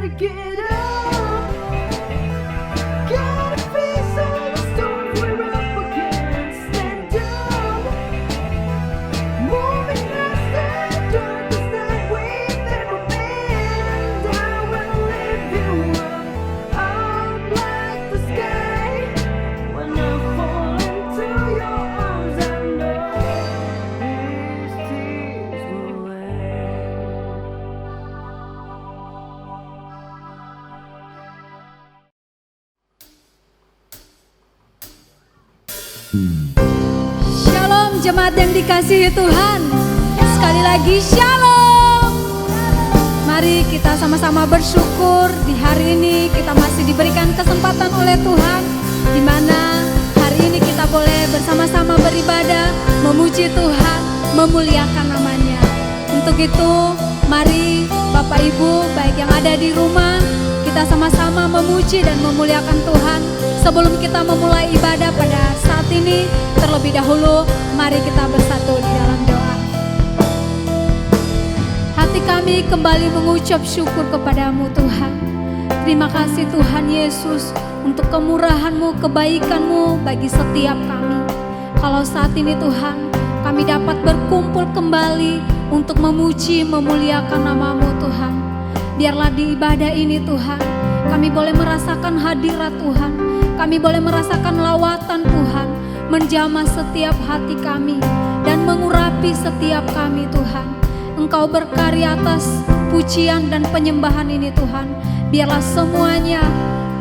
gotta get up. Gotta face all the storms we're up against and down. Moving past the darkest night we've ever been. And I will lift you up like the sky. When I fall into your arms, I know these tears will end. Shalom jemaat yang dikasihi Tuhan. Sekali lagi shalom. Mari kita sama-sama bersyukur di hari ini kita masih diberikan kesempatan oleh Tuhan, di mana hari ini kita boleh bersama-sama beribadah, memuji Tuhan, memuliakan namanya. Untuk itu mari Bapak Ibu baik yang ada di rumah, kita sama-sama memuji dan memuliakan Tuhan. Sebelum kita memulai ibadah pada saat ini, terlebih dahulu mari kita bersatu di dalam doa. Hati kami kembali mengucap syukur kepadamu Tuhan. Terima kasih Tuhan Yesus untuk kemurahan-Mu, kebaikan-Mu bagi setiap kami. Kalau saat ini Tuhan, kami dapat berkumpul kembali untuk memuji, memuliakan nama-Mu Tuhan. Biarlah di ibadah ini Tuhan, kami boleh merasakan hadirat Tuhan. Kami boleh merasakan lawatan Tuhan, menjamah setiap hati kami dan mengurapi setiap kami Tuhan. Engkau berkarya atas pujian dan penyembahan ini Tuhan. Biarlah semuanya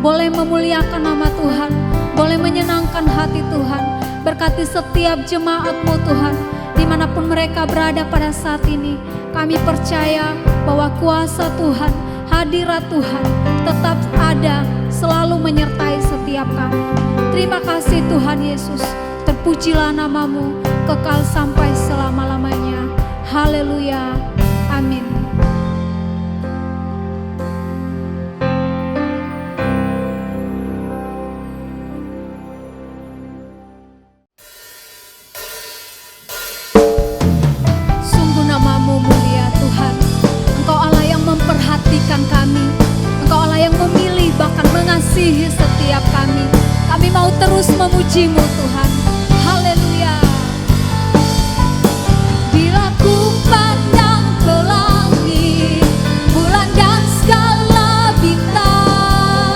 boleh memuliakan nama Tuhan, boleh menyenangkan hati Tuhan. Berkati setiap jemaat-Mu Tuhan, dimanapun mereka berada pada saat ini. Kami percaya bahwa kuasa Tuhan, hadirat Tuhan tetap ada, selalu menyertai setiap kami. Terima kasih Tuhan Yesus, terpujilah nama-Mu kekal sampai selama-lamanya. Haleluya, amin. Sungguh nama-Mu mulia Tuhan. Engkau Allah yang memperhatikan kami. Engkau Allah yang memilih bahkan mengasihi setiap kami. Kami mau terus memuji-Mu Tuhan. Haleluya. Bila ku pandang ke langit, bulan dan segala bintang,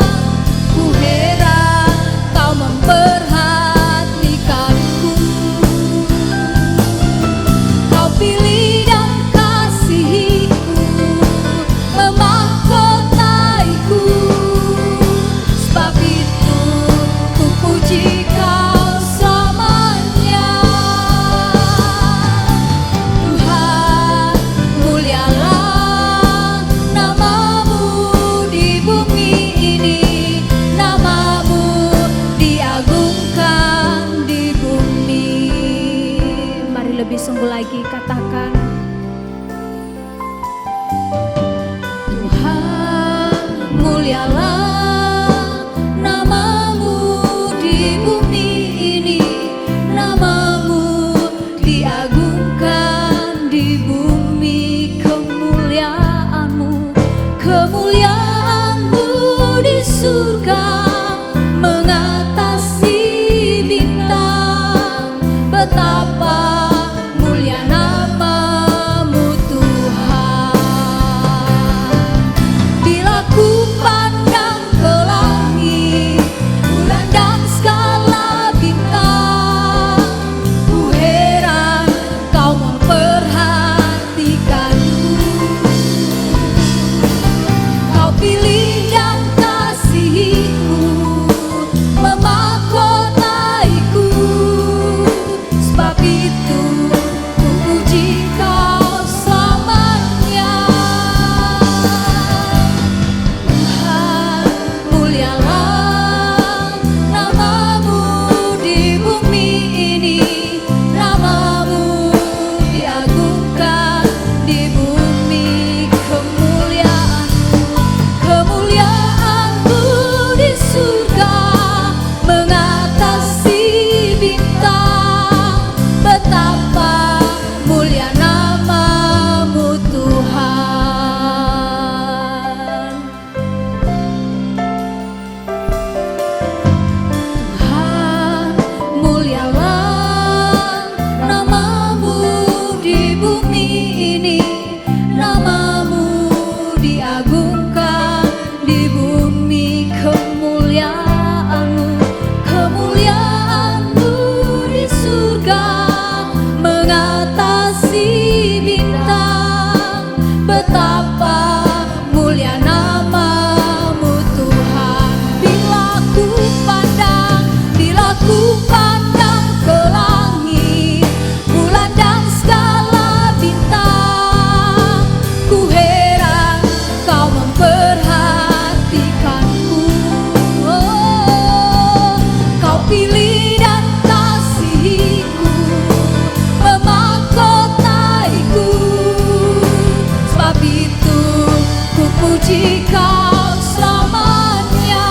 ku heran Kau memperhatikanku. Kau pilih dan kasihiku, memahkotaiku. Sebab itu ku puji Kau selalu. puji Kau selamanya.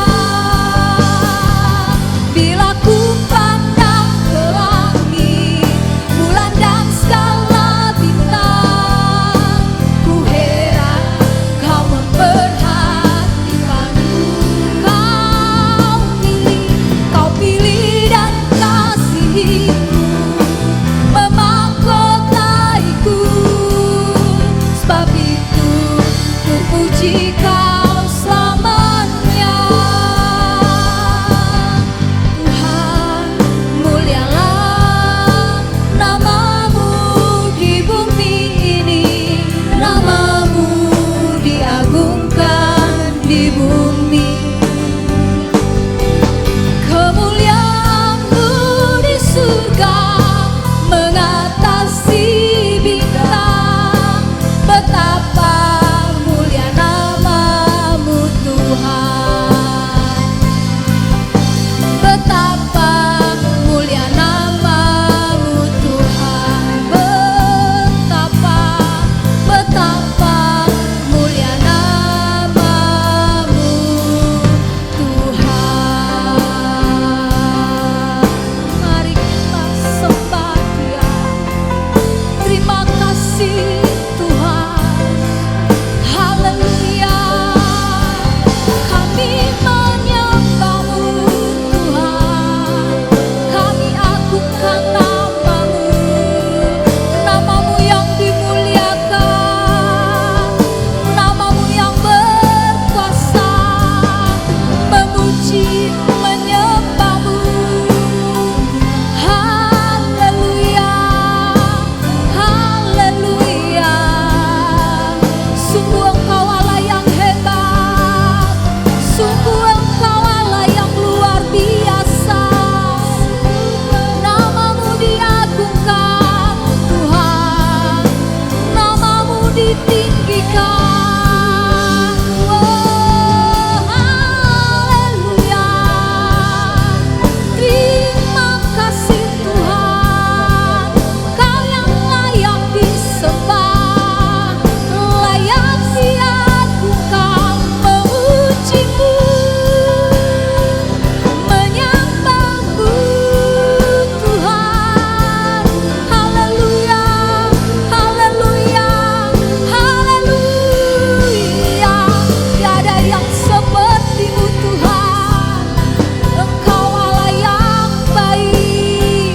Bila ku pandang ke langit, bulan dan segala bintang, ku heran Kau memperhatikanku. Kau pilih dan kasihiku, memahkotaiku. Sebab itu ku puji Kau selamanya. Tuhan, mulialah namamu di bumi ini, namamu diagungkan di bumi. Kemuliaan-Mu di surga mengatasi bintang. Betapa mulia namamu Tuhan. Betapa mulia namamu Tuhan. Betapa mulia namamu Tuhan. Mari kita sembah Dia. Terima kasih Tuhan. Haleluya. Kami menyembah-Mu Tuhan. Kami agungkan namamu, namamu yang dimuliakan, namamu yang berkuasa. Memuji, menyembah-Mu. Haleluya, haleluya. Sungguh Engkau Allah yang hebat, sungguh Engkau Allah yang luar biasa. Namamu diagungkan Tuhan, namamu ditinggikan. Oh, haleluya. Terima kasih Tuhan, Kau yang layak disembah, layak diagungkan. Memuji-Mu, menyembah-Mu Tuhan. Haleluya, haleluya, haleluya. Tiada yang seperti-Mu Tuhan. Engkau Allah yang baik,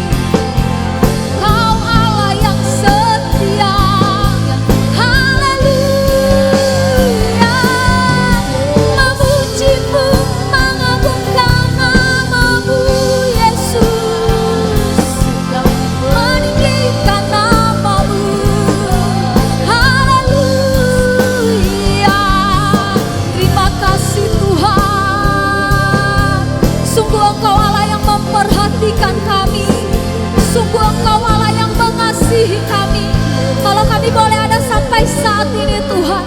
Kau Allah yang setia. Haleluya. Memuji-Mu, mengagungkan namamu Yesus, meninggikan namamu. Haleluya. Terima kasih Tuhan. Sungguh Engkau Allah yang memperhatikan kami, sungguh Engkau Allah yang mengasihi kami. Kalau kami boleh ada sampai saat ini Tuhan,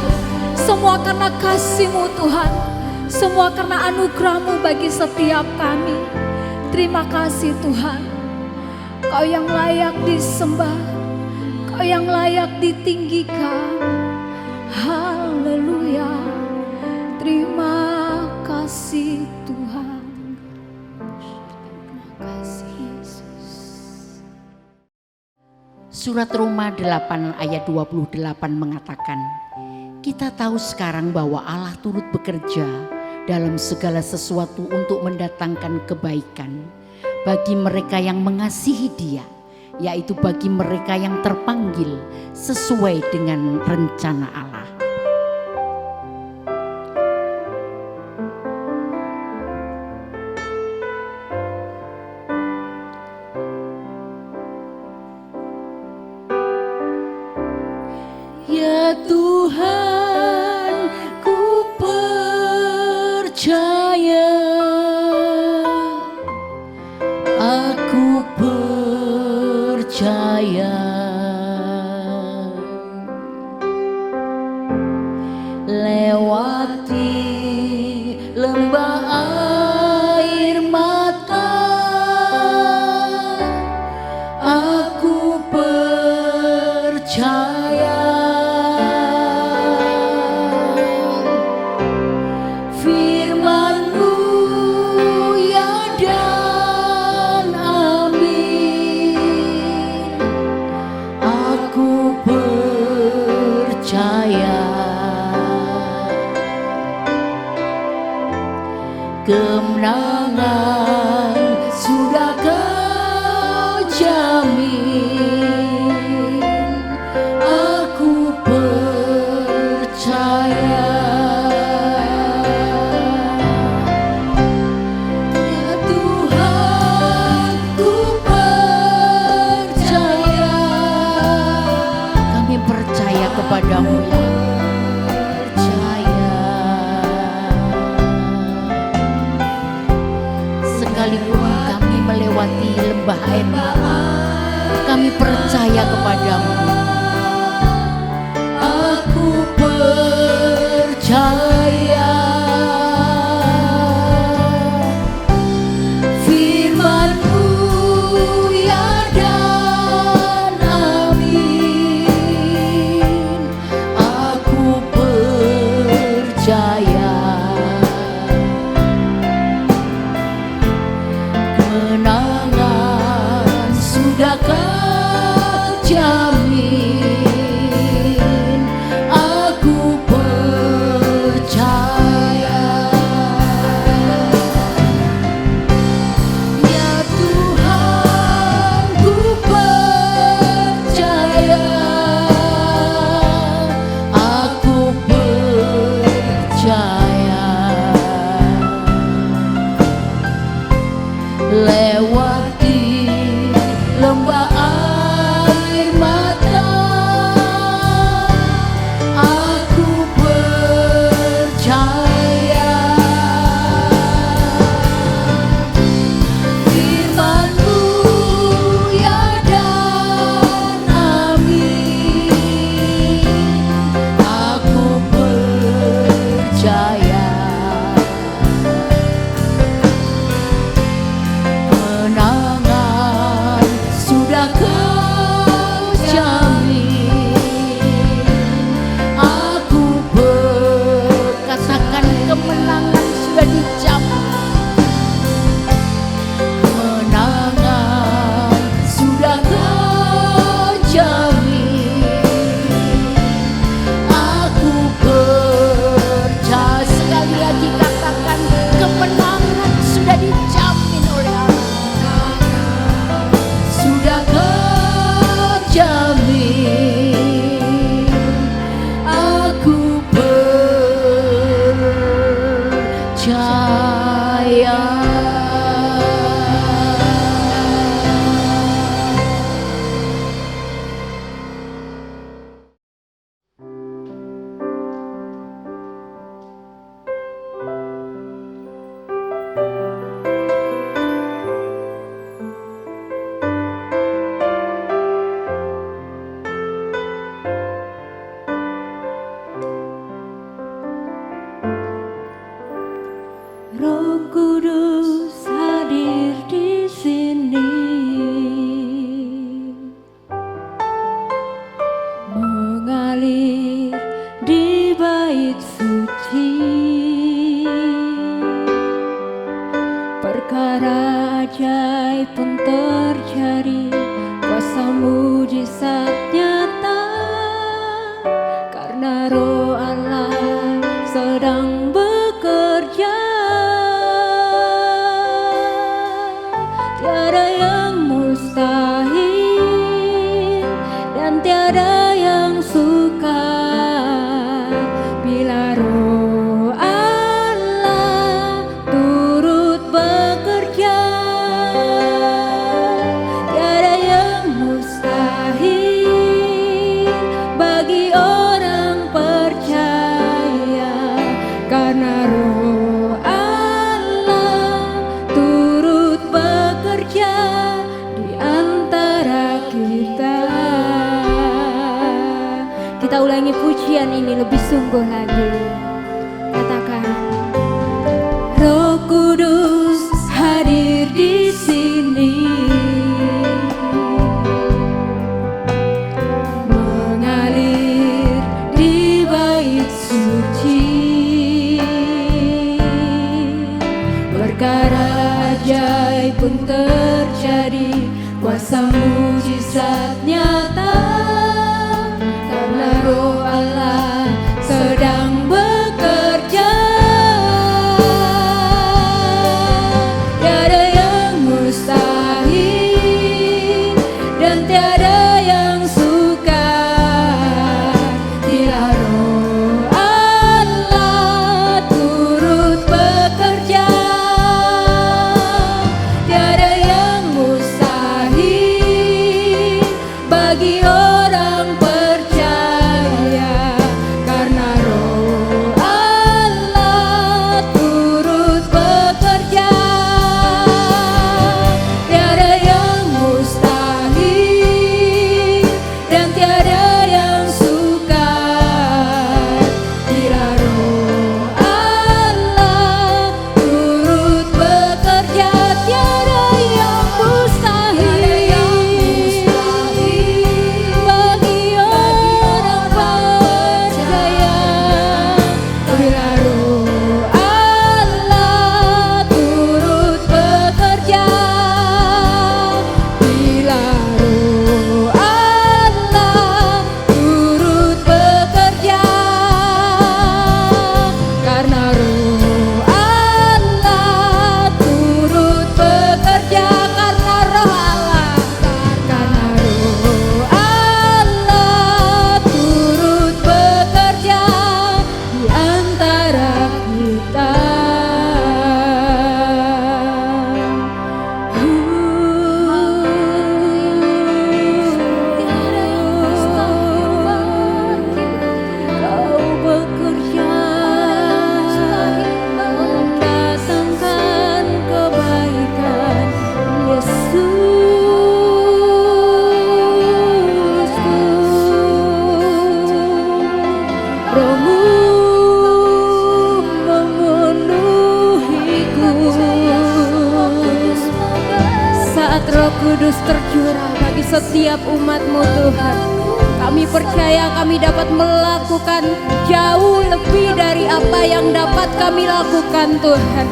semua karena kasih-Mu Tuhan, semua karena anugerah-Mu bagi setiap kami. Terima kasih Tuhan. Kau yang layak disembah, Kau yang layak ditinggikan. Haleluya. Terima kasih Tuhan. Terima kasih Yesus. Surat Roma 8 ayat 28 mengatakan, kita tahu sekarang bahwa Allah turut bekerja dalam segala sesuatu untuk mendatangkan kebaikan bagi mereka yang mengasihi Dia, yaitu bagi mereka yang terpanggil sesuai dengan rencana Allah. Ya Tuhan, ku percaya, aku percaya. Lewati lembah air mata, aku percaya. kemenangan sudah Kau jamin. Aku percaya, ya Tuhan, ku percaya. Kami percaya kepadamu, ya. Sekalipun kami melewati lembah air mata, kami percaya kepadamu. Aku percaya firman-Mu, ya dan amin. Aku percaya kemenangan sudah Kau jamin. Aku percaya, ya Tuhan, ku percaya. Aku percaya lewati lembah air mata, aku percaya firman-Mu, ya dan amin. Aku percaya kemenangan sudah Kau jamin. Aku katakan kemenangan sudah dijamin. Kemenangan sudah Kau jamin. Aku percaya. Sekali lagi katakan kemenangan sudah dijamin oleh Allah. Sudah Kau jamin. Aku percaya. Roh Kudus hadir di sini, mengalir di bait suci. Perkara ajaib pun terjadi, kuasa mujizat nyata, karena Roh Allah sedang bekerja. Tiada yang mustahil dan tiada yang sukar bila Roh Allah turut bekerja. Tiada yang mustahil bagi orang percaya, karena Roh Allah turut bekerja di antara kita. Kita ulangi pujian ini lebih sungguh lagi. Katakan, Roh Kudus hadir di sini, mengalir di bait suci. Perkara ajaib pun terjadi, kuasa mujizat nyata, karena Roh Allah sedang bekerja. Kau bekerja mendatangkan kebaikan, Yesus. Rohmu memenuhiku saat Roh Kudus tercurah bagi setiap umat-Mu Tuhan. Kami percaya kami dapat melakukan jauh lebih dari apa yang dapat kami lakukan Tuhan.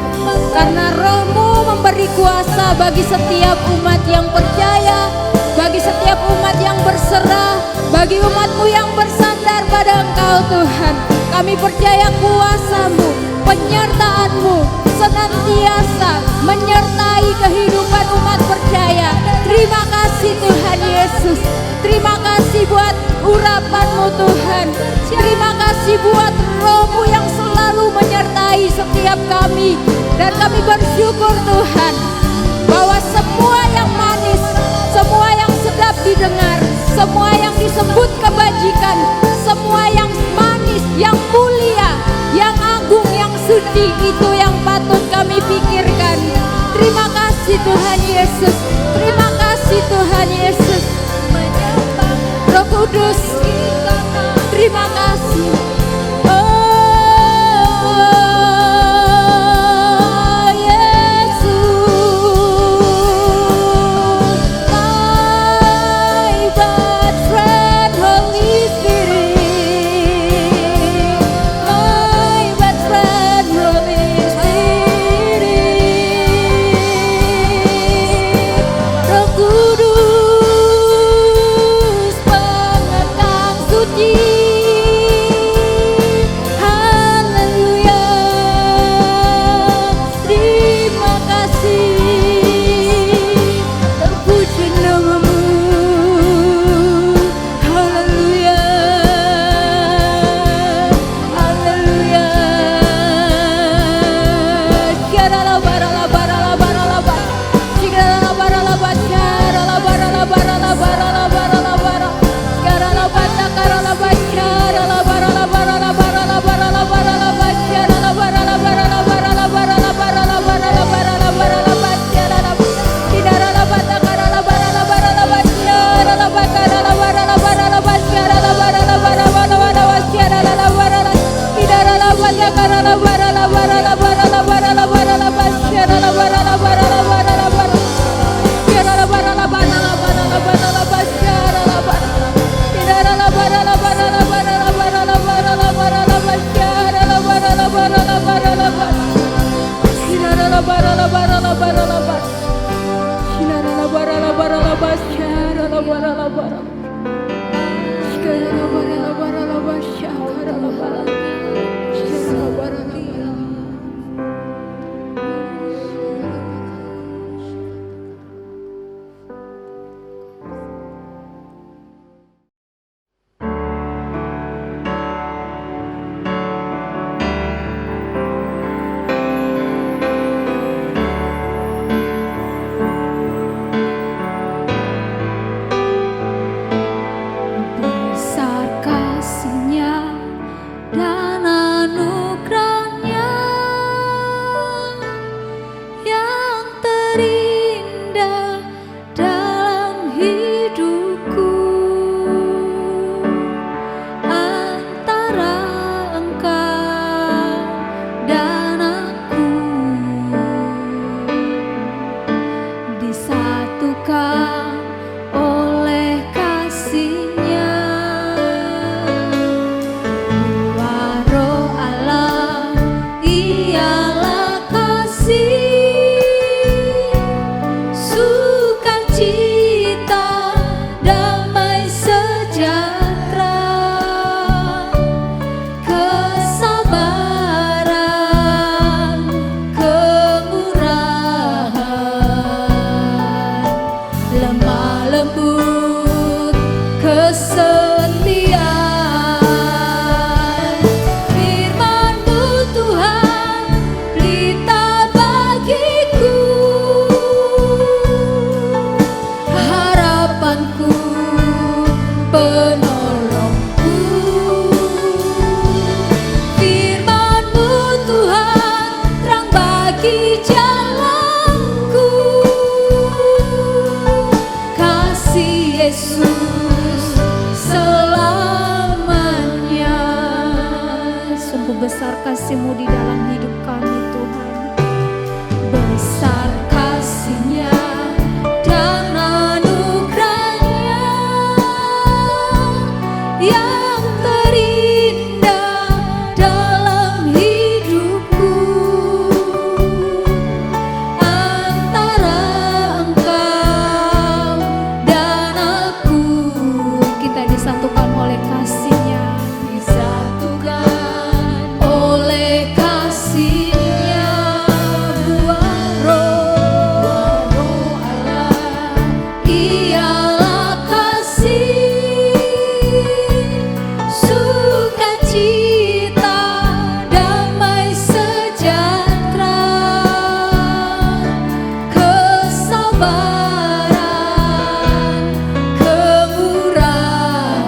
Karena Roh-Mu memberi kuasa bagi setiap umat yang percaya, bagi setiap umat yang berserah, bagi umat-Mu yang bersandar pada Engkau Tuhan. Kami percaya kuasa-Mu, penyertaan-Mu senantiasa menyertai kehidupan umat percaya. Terima kasih Tuhan Yesus. Terima kasih buat urapan-Mu Tuhan. Terima kasih buat Roh-Mu yang selalu menyertai setiap kami. Dan kami bersyukur Tuhan bahwa semua yang manis, semua yang sedap didengar, semua yang disebut kebajikan, semua yang manis, yang mulia, yang agung, yang suci, itu yang patut kami pikirkan. Terima kasih Tuhan Yesus. Terima kasih Tuhan Yesus. Roh Kudus, terima kasih. Oh Yesus, my best friend Holy Spirit, my best friend Holy Spirit. Roh Kudus pengekang suci, haleluya. Terima kasih, terpuji nama-Mu, haleluya, haleluya. Syaralabaralabaralabaralaba, syaralabaralaba, syaralabaralabaralabaralabaralabaralabara, syaralabaralabaralaba, syaralabaralabaralabaralabaralabaralaba, syaralabaralabaralabaralabaralabaralabaralabaralaba, syaralaba, syaralabaralabaralabaralabaralaba, syaralabaralabaralabaralabaralaba, syaralabaralabaralabaralabaralaba, syaralabarala, syaralabaralabaralabaralabaralabaralabaralaba, syaralabaralabaralabaralabaralaba, bagi jalanku. Kasih Yesus selamanya. Sungguh besar kasih-Mu di dalam hidup kami Tuhan. Besar kasih-Nya dan anugerah-Nya yang terindah dalam hidupku. Antara Engkau dan aku, kita disatukan oleh kasih-Nya. Disatukan oleh kasih-Nya, buah roh Allah. Ialah kasih, sukacita, damai sejahtera, kesabaran, kemurahan,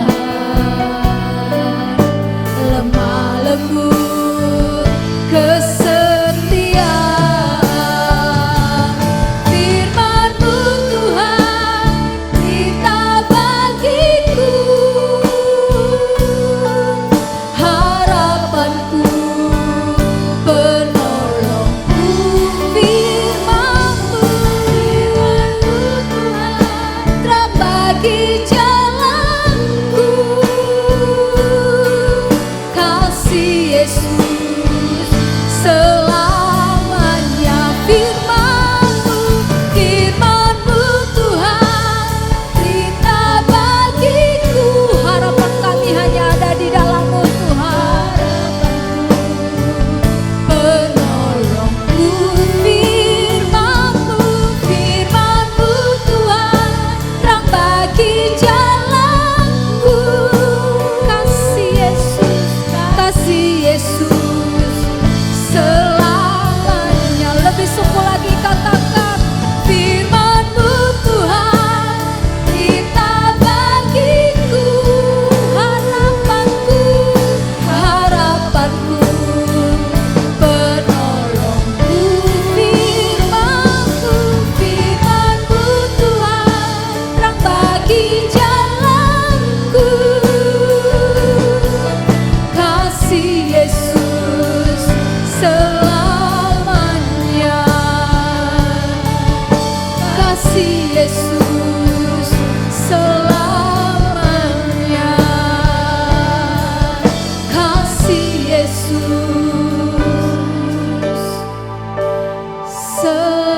lemah lembut, kesetiaan. Firman-Mu Tuhan, cerita bagiku, harapanku, penolongku. Firman-Mu Tuhan, terang bagi jalanku. Kasih Yesus selamanya. Firman-Mu Tuhan, cerita bagiku, harapan kami hanya ada di dalam-Mu Tuhan. Penolongku. Firman-Mu Tuhan, terang bagi jalanku. Kasih Yesus selamanya. Lebih sungguh lagi katakan, firman-Mu Tuhan, cerita bagiku, harapanku, penolongku. Firman-Mu Tuhan, terang bagi jalanku. Kasih Yesus selamanya. Kasih Yesus selamanya. Kasih Yesus selamanya.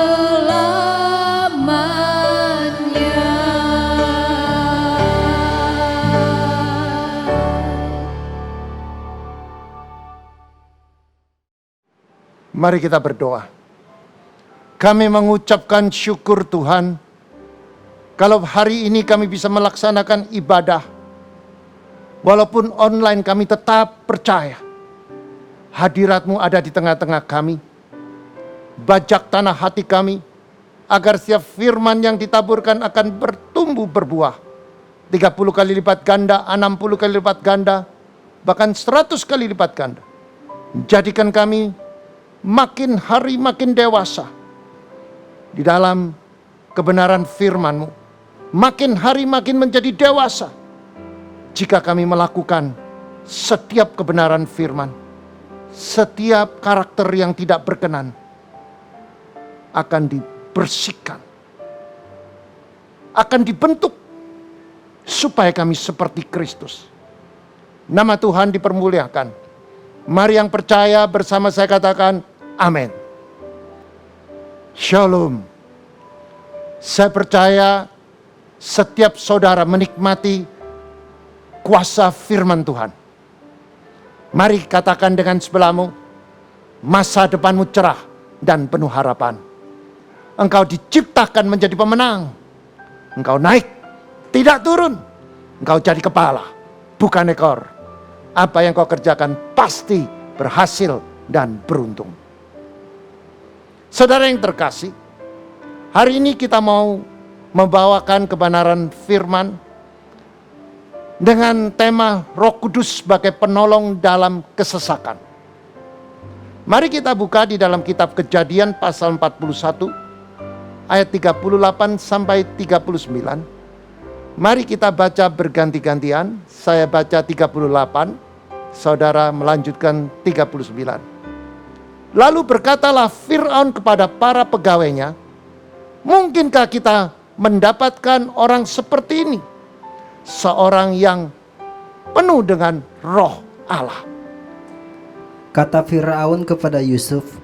Mari kita berdoa. Kami mengucapkan syukur Tuhan, kalau hari ini kami bisa melaksanakan ibadah, walaupun online kami tetap percaya hadirat-Mu ada di tengah-tengah kami. Bajak tanah hati kami, agar setiap firman yang ditaburkan akan bertumbuh berbuah. 30 kali lipat ganda, 60 kali lipat ganda, bahkan 100 kali lipat ganda. Jadikan kami makin hari makin dewasa di dalam kebenaran firman-Mu. Makin hari makin menjadi dewasa jika kami melakukan setiap kebenaran firman. Setiap karakter yang tidak berkenan akan dibersihkan, akan dibentuk supaya kami seperti Kristus. Nama Tuhan dipermuliakan. Mari yang percaya bersama saya katakan amin. Shalom. Saya percaya setiap saudara menikmati kuasa firman Tuhan. Mari katakan dengan sebelahmu, masa depanmu cerah dan penuh harapan. Engkau diciptakan menjadi pemenang. Engkau naik, tidak turun. Engkau jadi kepala, bukan ekor. Apa yang kau kerjakan pasti berhasil dan beruntung. Saudara yang terkasih, hari ini kita mau membawakan kebenaran firman dengan tema Roh Kudus sebagai penolong dalam kesesakan. Mari kita buka di dalam kitab Kejadian pasal 41 ayat 38 sampai 39. Mari kita baca berganti-gantian. Saya baca 38, saudara melanjutkan 39. Lalu berkatalah Fir'aun kepada para pegawainya, mungkinkah kita mendapatkan orang seperti ini? Seorang yang penuh dengan roh Allah. Kata Firaun kepada Yusuf,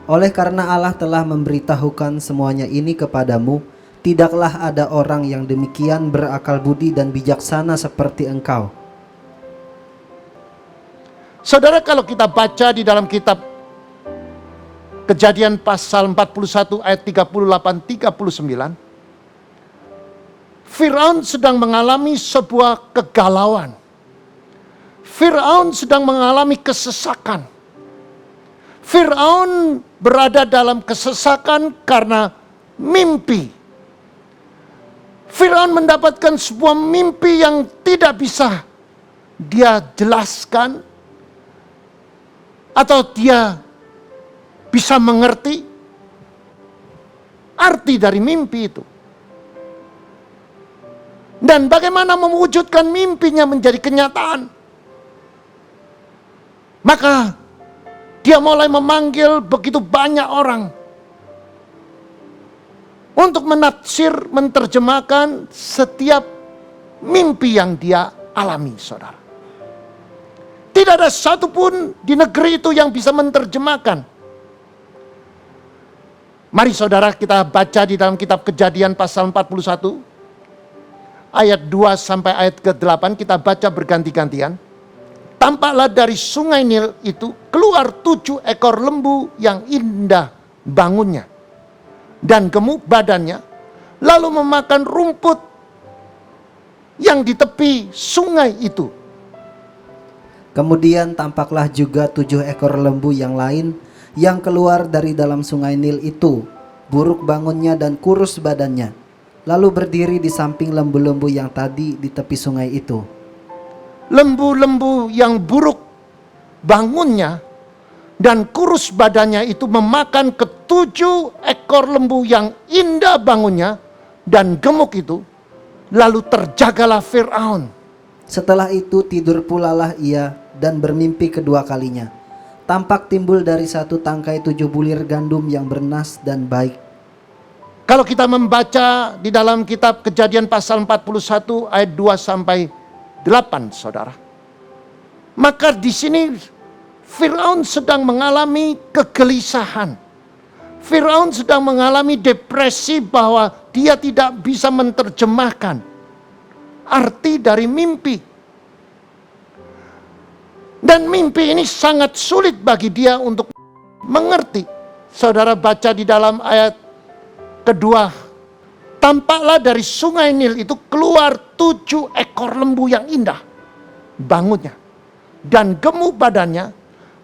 oleh karena Allah telah memberitahukan semuanya ini kepadamu, tidaklah ada orang yang demikian berakal budi dan bijaksana seperti engkau. Saudara, kalau kita baca di dalam kitab Kejadian pasal 41 ayat 38-39, Firaun sedang mengalami sebuah kegalauan. Firaun sedang mengalami kesesakan. Firaun berada dalam kesesakan karena mimpi. Firaun mendapatkan sebuah mimpi yang tidak bisa dia jelaskan atau dia bisa mengerti arti dari mimpi itu. Dan bagaimana mewujudkan mimpinya menjadi kenyataan. Maka dia mulai memanggil begitu banyak orang untuk menafsir, menerjemahkan setiap mimpi yang dia alami, saudara. Tidak ada satupun di negeri itu yang bisa menerjemahkan. Mari saudara kita baca di dalam kitab Kejadian pasal 41 ayat 2 sampai ayat ke-8, kita baca berganti-gantian. Tampaklah dari sungai Nil itu keluar 7 ekor lembu yang indah bangunnya dan gemuk badannya, lalu memakan rumput yang di tepi sungai itu. Kemudian tampaklah juga 7 ekor lembu yang lain yang keluar dari dalam sungai Nil itu, buruk bangunnya dan kurus badannya, lalu berdiri di samping lembu-lembu yang tadi di tepi sungai itu. Lembu-lembu yang buruk bangunnya dan kurus badannya itu memakan ke-7 ekor lembu yang indah bangunnya dan gemuk itu. Lalu terjagalah Fir'aun. Setelah itu tidur pulalah ia dan bermimpi kedua kalinya. Tampak timbul dari satu tangkai 7 bulir gandum yang bernas dan baik. Kalau kita membaca di dalam kitab Kejadian pasal 41 ayat 2 sampai 8, saudara. Maka di sini Firaun sedang mengalami kegelisahan. Firaun sedang mengalami depresi bahwa dia tidak bisa menerjemahkan arti dari mimpi. Dan mimpi ini sangat sulit bagi dia untuk mengerti. Saudara baca di dalam ayat kedua. Tampaklah dari sungai Nil itu keluar 7 ekor lembu yang indah bangunnya dan gemuk badannya,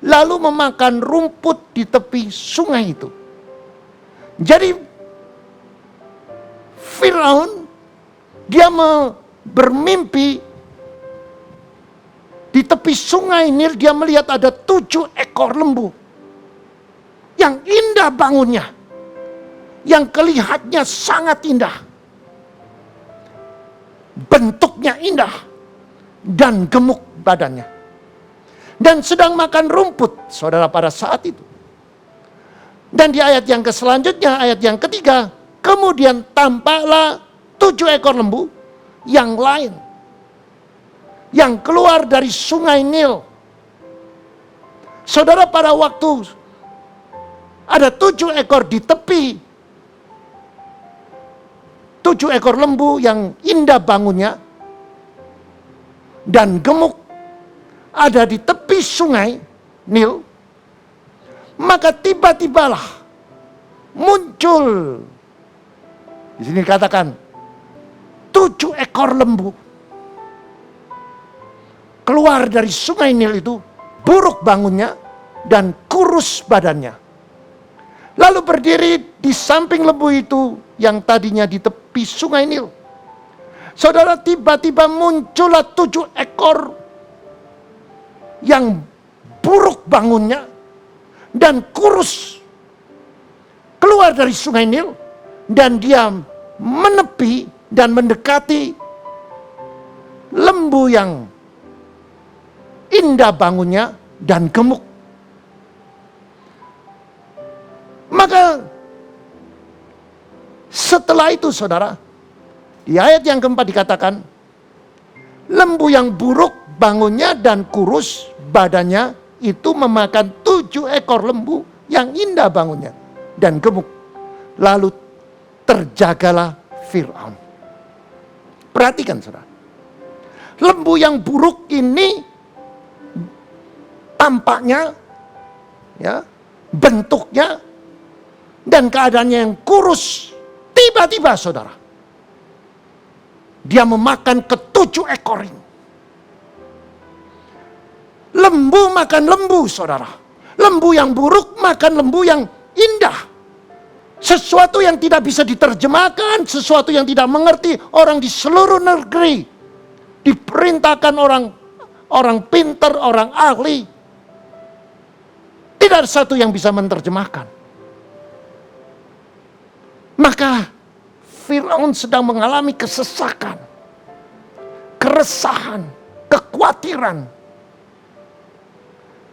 lalu memakan rumput di tepi sungai itu. Jadi Firaun dia bermimpi di tepi sungai Nil, dia melihat ada 7 ekor lembu yang indah bangunnya, yang kelihatannya sangat indah, bentuknya indah, dan gemuk badannya, dan sedang makan rumput, saudara, pada saat itu. Dan di ayat yang selanjutnya, ayat yang ketiga, kemudian tampaklah 7 ekor lembu yang lain yang keluar dari sungai Nil. Saudara, pada waktu ada 7 ekor di tepi, 7 ekor lembu yang indah bangunnya dan gemuk ada di tepi sungai Nil, maka tiba-tibalah muncul, di sini katakan 7 ekor lembu keluar dari sungai Nil itu, buruk bangunnya dan kurus badannya, lalu berdiri di samping lembu itu yang tadinya di tepi sungai Nil. Saudara, tiba-tiba muncullah 7 ekor yang buruk bangunnya dan kurus keluar dari sungai Nil, dan dia menepi dan mendekati lembu yang indah bangunnya dan gemuk. Maka setelah itu saudara, di ayat yang keempat dikatakan, lembu yang buruk bangunnya dan kurus badannya itu memakan 7 ekor lembu yang indah bangunnya dan gemuk. Lalu terjagalah Fir'aun. Perhatikan saudara. Lembu yang buruk ini tampaknya, ya, bentuknya dan keadaannya yang kurus. Tiba-tiba saudara, dia memakan ke-7 ekor ini. Lembu makan lembu saudara. Lembu yang buruk makan lembu yang indah. Sesuatu yang tidak bisa diterjemahkan, sesuatu yang tidak mengerti orang di seluruh negeri. Diperintahkan orang pintar, orang ahli. Tidak ada satu yang bisa menerjemahkan. Maka Fir'aun sedang mengalami kesesakan, keresahan, kekhawatiran.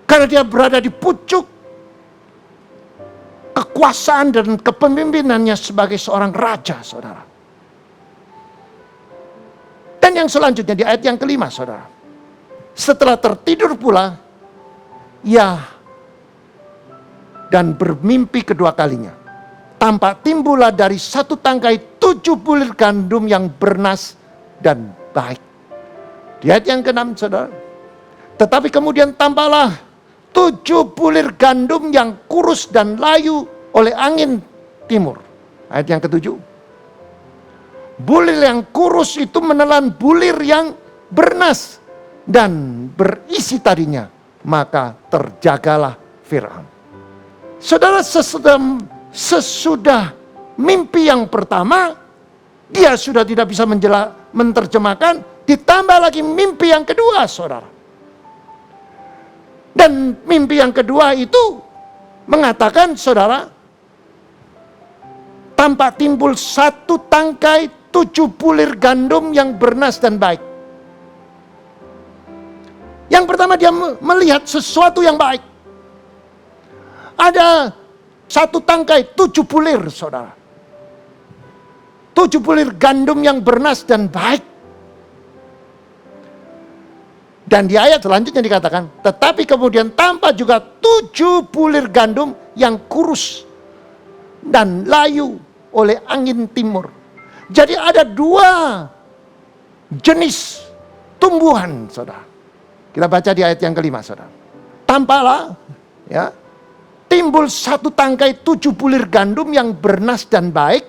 Karena dia berada di pucuk kekuasaan dan kepemimpinannya sebagai seorang raja, saudara. Dan yang selanjutnya di ayat yang kelima, saudara. Setelah tertidur pula, ia dan bermimpi kedua kalinya. Tampak timbullah dari satu tangkai 7 bulir gandum yang bernas dan baik. Di ayat yang ke-6, saudara. Tetapi kemudian tampaklah 7 bulir gandum yang kurus dan layu oleh angin timur. Ayat yang ke-7. Bulir yang kurus itu menelan bulir yang bernas dan berisi tadinya. Maka terjagalah Fir'aun. Saudara, sesudah mimpi yang pertama, dia sudah tidak bisa menerjemahkan, ditambah lagi mimpi yang kedua, saudara. Dan mimpi yang kedua itu mengatakan, saudara, tampak timbul satu tangkai 7 bulir gandum yang bernas dan baik. Yang pertama dia melihat sesuatu yang baik. Ada satu tangkai 7 bulir, saudara. 7 bulir gandum yang bernas dan baik. Dan di ayat selanjutnya dikatakan, tetapi kemudian tampak juga 7 bulir gandum yang kurus dan layu oleh angin timur. Jadi ada 2 jenis tumbuhan, saudara. Kita baca di ayat yang kelima, saudara. Tampaklah, ya, timbul satu tangkai 7 bulir gandum yang bernas dan baik.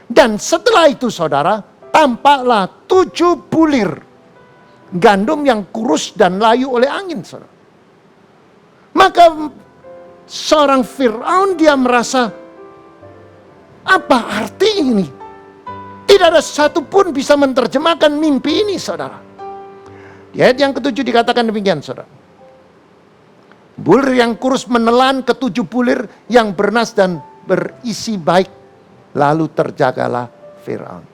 Dan setelah itu, saudara, tampaklah 7 bulir gandum yang kurus dan layu oleh angin, saudara. Maka seorang Fir'aun dia merasa, apa arti ini? Tidak ada satupun bisa menerjemahkan mimpi ini, saudara. Di ayat yang ke-7 dikatakan demikian, saudara. Bulir yang kurus menelan ke-7 bulir yang bernas dan berisi baik. Lalu terjagalah Fir'aun.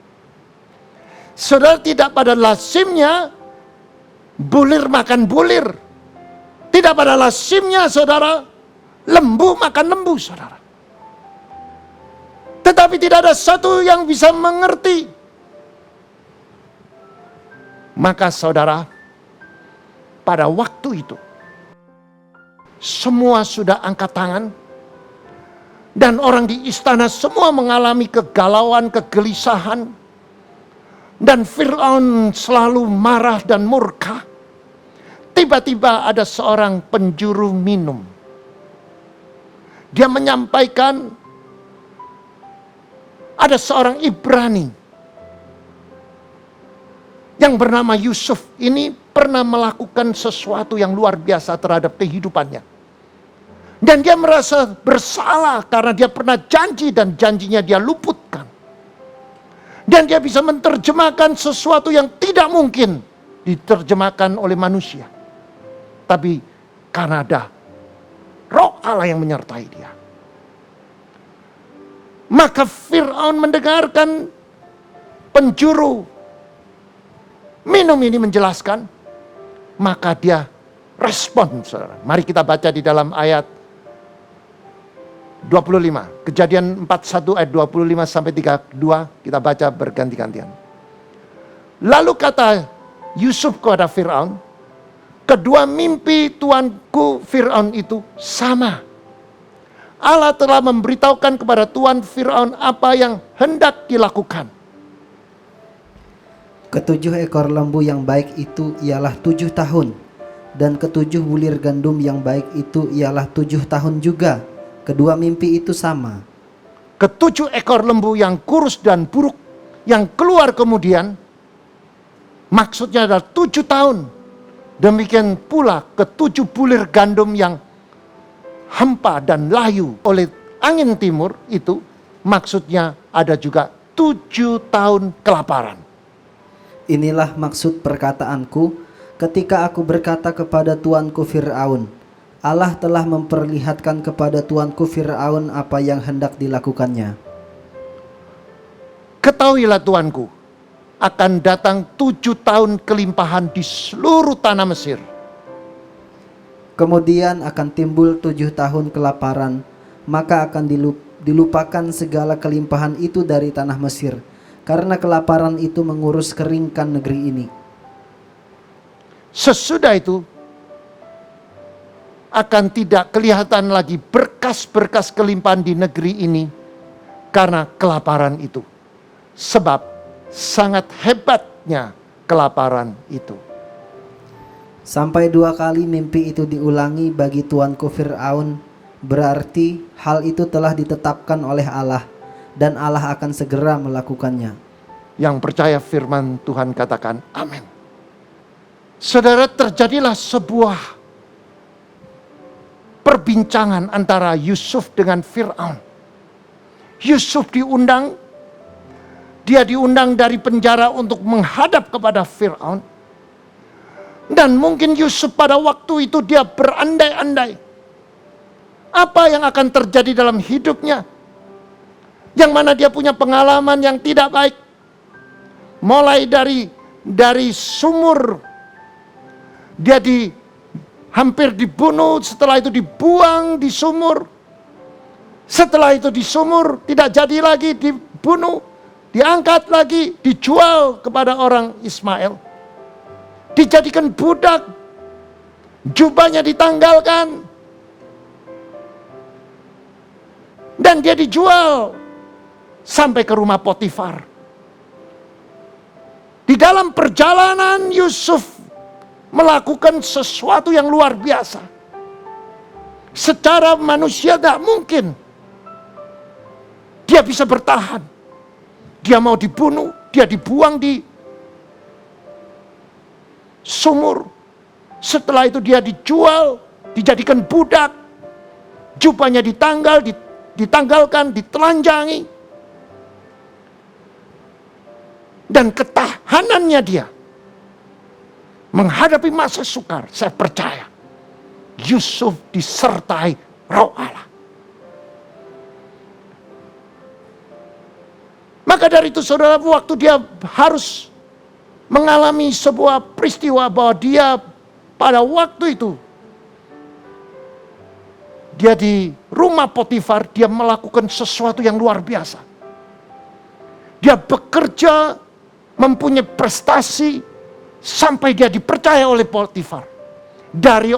Saudara, tidak pada lazimnya bulir makan bulir. Tidak pada lazimnya, saudara, lembu makan lembu, saudara. Tetapi tidak ada satu yang bisa mengerti. Maka saudara, pada waktu itu, semua sudah angkat tangan. Dan orang di istana semua mengalami kegalauan, kegelisahan. Dan Fir'aun selalu marah dan murka. Tiba-tiba ada seorang penjuru minum. Dia menyampaikan, ada seorang Ibrani yang bernama Yusuf ini pernah melakukan sesuatu yang luar biasa terhadap kehidupannya. Dan dia merasa bersalah karena dia pernah janji dan janjinya dia luputkan. Dan dia bisa menerjemahkan sesuatu yang tidak mungkin diterjemahkan oleh manusia. Tapi karena ada Roh Allah yang menyertai dia. Maka Fir'aun mendengarkan penjuru minum ini menjelaskan, maka dia respon, saudara. Mari kita baca di dalam ayat 25. Kejadian 41 ayat 25 sampai 32, kita baca berganti-gantian. Lalu kata Yusuf kepada Fir'aun, kedua mimpi tuanku Fir'aun itu sama. Allah telah memberitahukan kepada Tuan Fir'aun apa yang hendak dilakukan. Ketujuh ekor lembu yang baik itu ialah 7 tahun, dan ketujuh bulir gandum yang baik itu ialah 7 tahun juga. Kedua mimpi itu sama. Ketujuh ekor lembu yang kurus dan buruk yang keluar kemudian, maksudnya adalah 7 tahun. Demikian pula ketujuh bulir gandum yang hampa dan layu oleh angin timur itu, maksudnya ada juga 7 tahun kelaparan. Inilah maksud perkataanku ketika aku berkata kepada tuanku Fir'aun, Allah telah memperlihatkan kepada tuanku Fir'aun apa yang hendak dilakukannya. Ketahuilah tuanku, akan datang 7 tahun kelimpahan di seluruh tanah Mesir. Kemudian akan timbul 7 tahun kelaparan, maka akan dilupakan segala kelimpahan itu dari tanah Mesir, karena kelaparan itu mengurus keringkan negeri ini. Sesudah itu akan tidak kelihatan lagi berkas-berkas kelimpahan di negeri ini karena kelaparan itu. Sebab sangat hebatnya kelaparan itu. Sampai 2 kali mimpi itu diulangi bagi tuanku Fir'aun, berarti hal itu telah ditetapkan oleh Allah, dan Allah akan segera melakukannya. Yang percaya firman Tuhan katakan amin. Saudara, terjadilah sebuah perbincangan antara Yusuf dengan Fir'aun. Yusuf diundang, dia diundang dari penjara untuk menghadap kepada Fir'aun. Dan mungkin Yusuf pada waktu itu dia berandai-andai apa yang akan terjadi dalam hidupnya, yang mana dia punya pengalaman yang tidak baik. Mulai dari sumur, dia hampir dibunuh, setelah itu dibuang di sumur. Setelah itu di sumur tidak jadi lagi, dibunuh, diangkat lagi, dijual kepada orang Ismail. Dijadikan budak, jubahnya ditanggalkan, dan dia dijual sampai ke rumah Potifar. Di dalam perjalanan Yusuf melakukan sesuatu yang luar biasa. Secara manusia tidak mungkin dia bisa bertahan. Dia mau dibunuh, dia dibuang di sumur. Setelah itu dia dijual, dijadikan budak, jubahnya ditanggalkan, ditelanjangi. Dan ketahanannya dia menghadapi masa sukar, saya percaya Yusuf disertai Roh Allah. Maka dari itu saudara, waktu dia harus mengalami sebuah peristiwa bahwa dia pada waktu itu dia di rumah Potifar, dia melakukan sesuatu yang luar biasa. Dia bekerja, mempunyai prestasi, sampai dia dipercaya oleh Potifar. Dari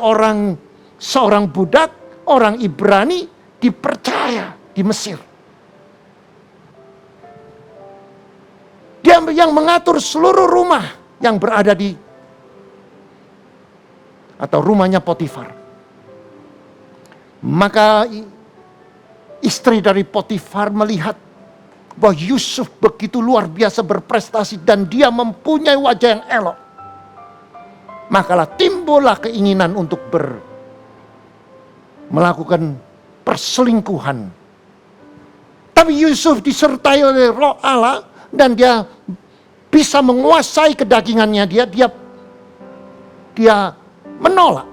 seorang budak, orang Ibrani, dipercaya di Mesir. Dia yang mengatur seluruh rumah yang berada atau rumahnya Potifar. Maka istri dari Potifar melihat bahwa Yusuf begitu luar biasa berprestasi dan dia mempunyai wajah yang elok. Makalah timbullah keinginan untuk melakukan perselingkuhan. Tapi Yusuf disertai oleh Roh Allah dan dia bisa menguasai kedagingannya, dia menolak.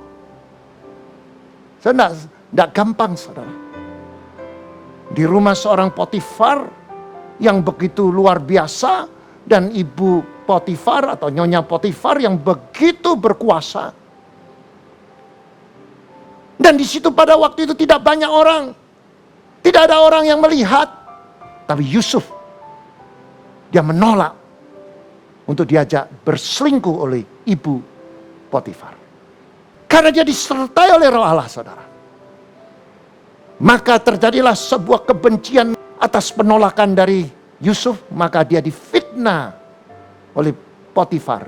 Saya Tidak gampang, saudara. Di rumah seorang Potifar yang begitu luar biasa, dan ibu Potifar atau nyonya Potifar yang begitu berkuasa. Dan di situ pada waktu itu tidak banyak orang. Tidak ada orang yang melihat. Tapi Yusuf, dia menolak untuk diajak berselingkuh oleh ibu Potifar. Karena dia disertai oleh Roh Allah, saudara. Maka terjadilah sebuah kebencian atas penolakan dari Yusuf. Maka dia difitnah oleh Potifar.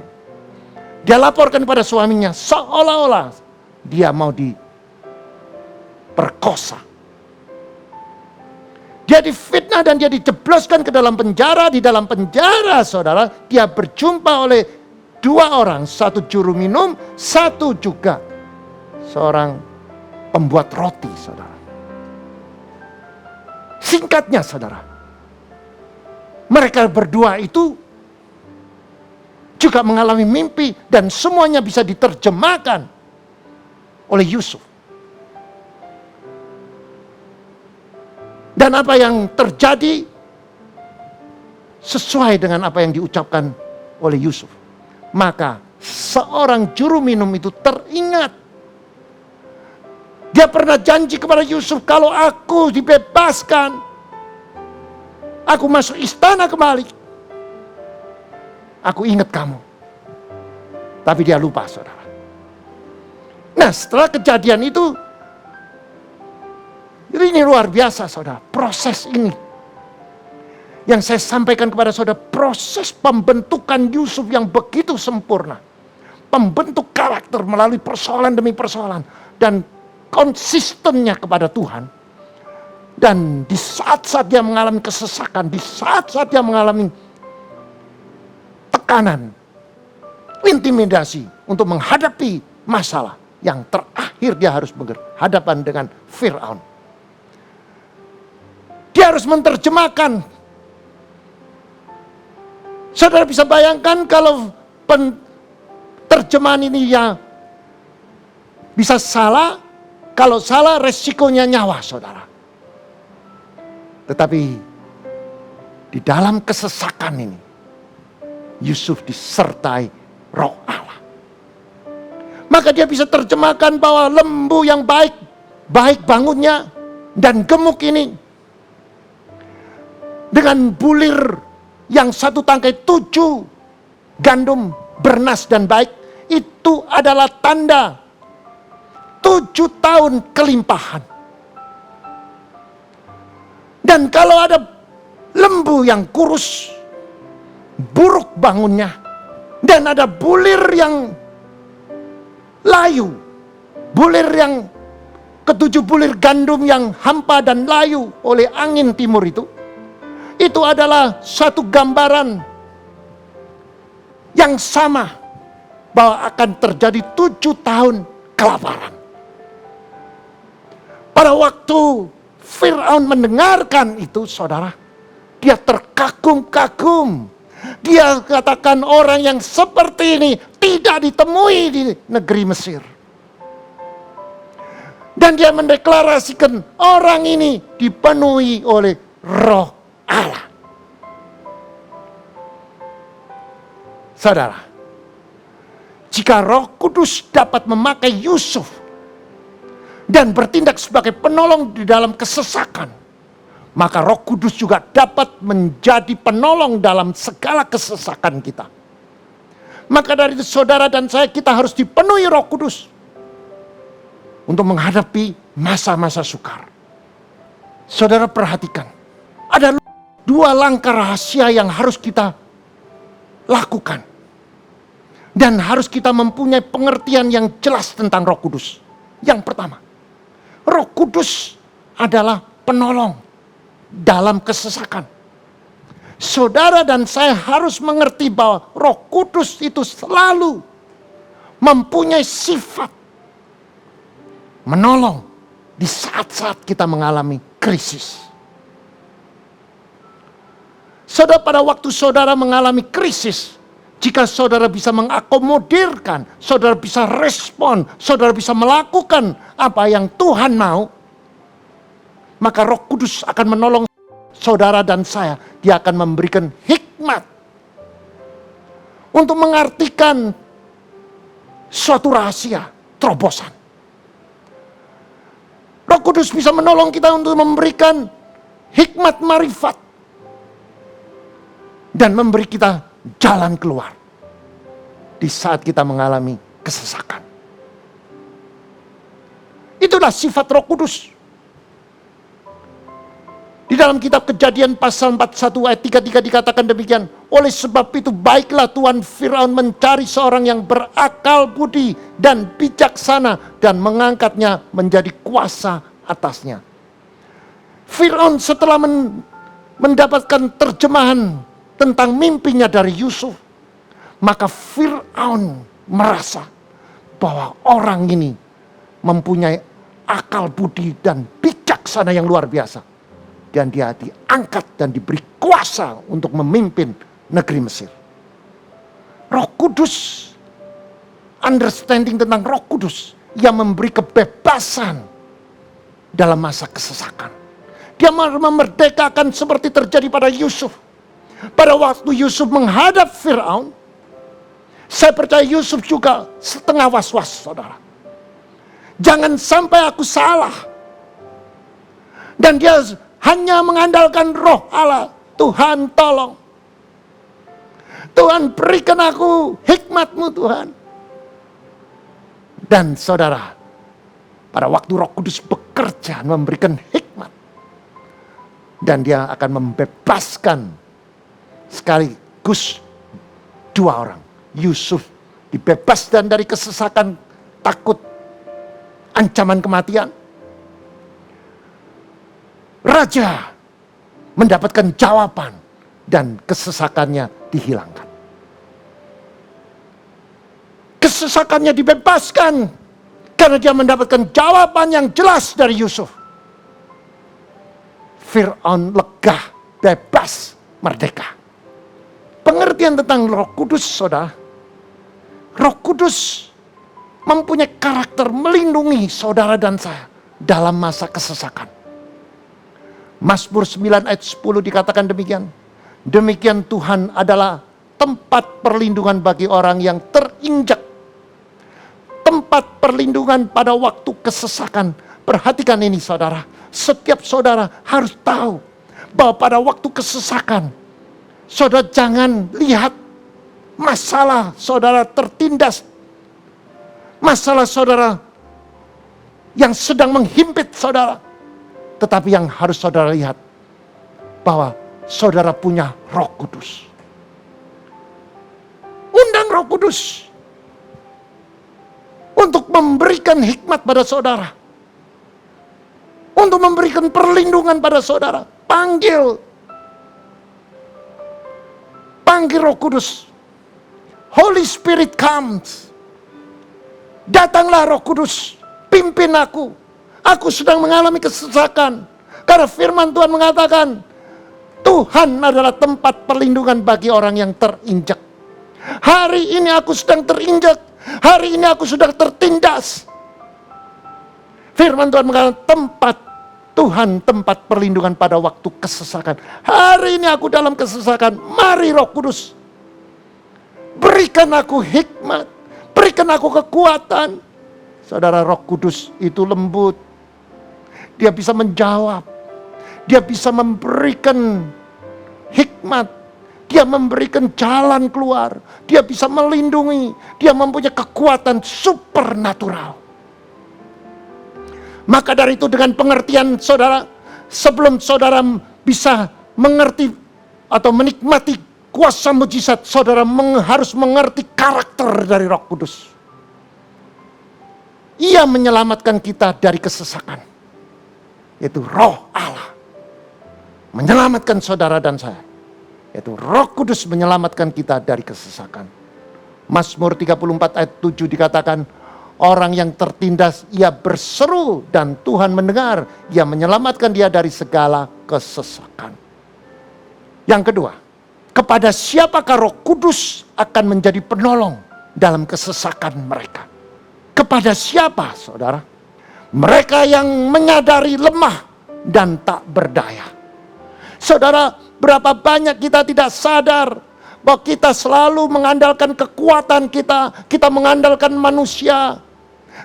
Dia laporkan kepada suaminya seolah-olah dia mau diperkosa. Dia difitnah dan dia dijebloskan ke dalam penjara. Di dalam penjara, saudara, dia berjumpa oleh dua orang. Satu juru minum, satu juga seorang pembuat roti, saudara. Singkatnya, saudara, mereka berdua itu juga mengalami mimpi dan semuanya bisa diterjemahkan oleh Yusuf. Dan apa yang terjadi sesuai dengan apa yang diucapkan oleh Yusuf. Maka seorang juru minum itu teringat. Dia pernah janji kepada Yusuf, kalau aku dibebaskan, aku masuk istana kembali, aku ingat kamu. Tapi dia lupa, saudara. Nah, setelah kejadian itu, ini luar biasa, saudara. Proses ini yang saya sampaikan kepada saudara, proses pembentukan Yusuf yang begitu sempurna. Pembentuk karakter melalui persoalan demi persoalan. Dan konsistennya kepada Tuhan. Dan di saat-saat dia mengalami kesesakan, di saat-saat dia mengalami tekanan, intimidasi untuk menghadapi masalah yang terakhir dia harus berhadapan dengan Firaun. Dia harus menerjemahkan. Saudara bisa bayangkan kalau terjemahan ini ya bisa salah. Kalau salah resikonya nyawa, saudara. Tetapi di dalam kesesakan ini, Yusuf disertai Roh Allah. Maka dia bisa terjemahkan bahwa lembu yang baik bangunnya, dan gemuk ini dengan bulir yang satu tangkai 7 gandum bernas dan baik, itu adalah tanda 7 tahun kelimpahan. Dan kalau ada lembu yang kurus, buruk bangunnya, dan ada bulir yang layu, bulir yang ke-7 bulir gandum yang hampa dan layu oleh angin timur itu adalah satu gambaran yang sama bahwa akan terjadi 7 tahun kelaparan. Pada waktu Firaun mendengarkan itu, saudara, dia terkagum-kagum. Dia katakan orang yang seperti ini tidak ditemui di negeri Mesir. Dan dia mendeklarasikan orang ini dipenuhi oleh Roh Allah. Saudara, jika Roh Kudus dapat memakai Yusuf dan bertindak sebagai penolong di dalam kesesakan, maka Roh Kudus juga dapat menjadi penolong dalam segala kesesakan kita. Maka dari itu saudara dan saya, kita harus dipenuhi Roh Kudus untuk menghadapi masa-masa sukar. Saudara perhatikan, ada 2 langkah rahasia yang harus kita lakukan. Dan harus kita mempunyai pengertian yang jelas tentang Roh Kudus. Yang pertama, Roh Kudus adalah penolong dalam kesesakan. Saudara dan saya harus mengerti bahwa Roh Kudus itu selalu mempunyai sifat menolong di saat-saat kita mengalami krisis. Saudara, pada waktu saudara mengalami krisis, jika saudara bisa mengakomodirkan, saudara bisa respon, saudara bisa melakukan apa yang Tuhan mau, maka Roh Kudus akan menolong saudara dan saya. Dia akan memberikan hikmat untuk mengartikan suatu rahasia, terobosan. Roh Kudus bisa menolong kita untuk memberikan hikmat marifat dan memberi kita jalan keluar di saat kita mengalami kesesakan. Itulah sifat Roh Kudus. Di dalam kitab Kejadian pasal 41 ayat 33 dikatakan demikian. Oleh sebab itu baiklah Tuan Firaun mencari seorang yang berakal budi dan bijaksana dan mengangkatnya menjadi kuasa atasnya. Firaun setelah mendapatkan terjemahan tentang mimpinya dari Yusuf, maka Firaun merasa bahwa orang ini mempunyai akal budi dan bijaksana yang luar biasa. Dan dia diangkat dan diberi kuasa untuk memimpin negeri Mesir. Roh Kudus, understanding tentang Roh Kudus yang memberi kebebasan dalam masa kesesakan. Dia memerdekakan seperti terjadi pada Yusuf. Pada waktu Yusuf menghadap Firaun, saya percaya Yusuf juga setengah was-was, saudara. Jangan sampai aku salah. Dan dia hanya mengandalkan Roh Allah. Tuhan tolong. Tuhan berikan aku hikmat-Mu Tuhan. Dan saudara, pada waktu Roh Kudus bekerja memberikan hikmat. Dan dia akan membebaskan sekaligus dua orang. Yusuf dibebaskan dari kesesakan, takut, ancaman kematian. Raja mendapatkan jawaban dan kesesakannya dihilangkan. Kesesakannya dibebaskan karena dia mendapatkan jawaban yang jelas dari Yusuf. Firaun lega, bebas, merdeka. Pengertian tentang Roh Kudus, saudara. Roh Kudus mempunyai karakter melindungi saudara dan saya dalam masa kesesakan. Mazmur 9 ayat 10 dikatakan demikian. Demikian Tuhan adalah tempat perlindungan bagi orang yang terinjak. Tempat perlindungan pada waktu kesesakan. Perhatikan ini saudara. Setiap saudara harus tahu bahwa pada waktu kesesakan, saudara jangan lihat masalah saudara tertindas. Masalah saudara yang sedang menghimpit saudara. Tetapi yang harus saudara lihat, bahwa saudara punya Roh Kudus. Undang Roh Kudus untuk memberikan hikmat pada saudara. Untuk memberikan perlindungan pada saudara. Panggil Roh Kudus. Holy Spirit comes. Datanglah Roh Kudus, pimpin aku. Aku sedang mengalami kesesakan. Karena firman Tuhan mengatakan, Tuhan adalah tempat perlindungan bagi orang yang terinjak. Hari ini aku sedang terinjak. Hari ini aku sudah tertindas. Firman Tuhan mengatakan tempat Tuhan, tempat perlindungan pada waktu kesesakan. Hari ini aku dalam kesesakan. Mari Roh Kudus, berikan aku hikmat. Berikan aku kekuatan. Saudara, Roh Kudus itu lembut. Dia bisa menjawab. Dia bisa memberikan hikmat. Dia memberikan jalan keluar. Dia bisa melindungi. Dia mempunyai kekuatan supernatural. Maka dari itu dengan pengertian saudara, sebelum saudara bisa mengerti atau menikmati kuasa mujizat, saudara harus mengerti karakter dari Roh Kudus. Ia menyelamatkan kita dari kesesakan. Yaitu Roh Allah menyelamatkan saudara dan saya. Yaitu Roh Kudus menyelamatkan kita dari kesesakan. Mazmur 34 ayat 7 dikatakan, orang yang tertindas ia berseru dan Tuhan mendengar. Ia menyelamatkan dia dari segala kesesakan. Yang kedua, kepada siapakah Roh Kudus akan menjadi penolong dalam kesesakan mereka? Kepada siapa, saudara? Mereka yang menyadari lemah dan tak berdaya. Saudara, berapa banyak kita tidak sadar bahwa kita selalu mengandalkan kekuatan kita mengandalkan manusia.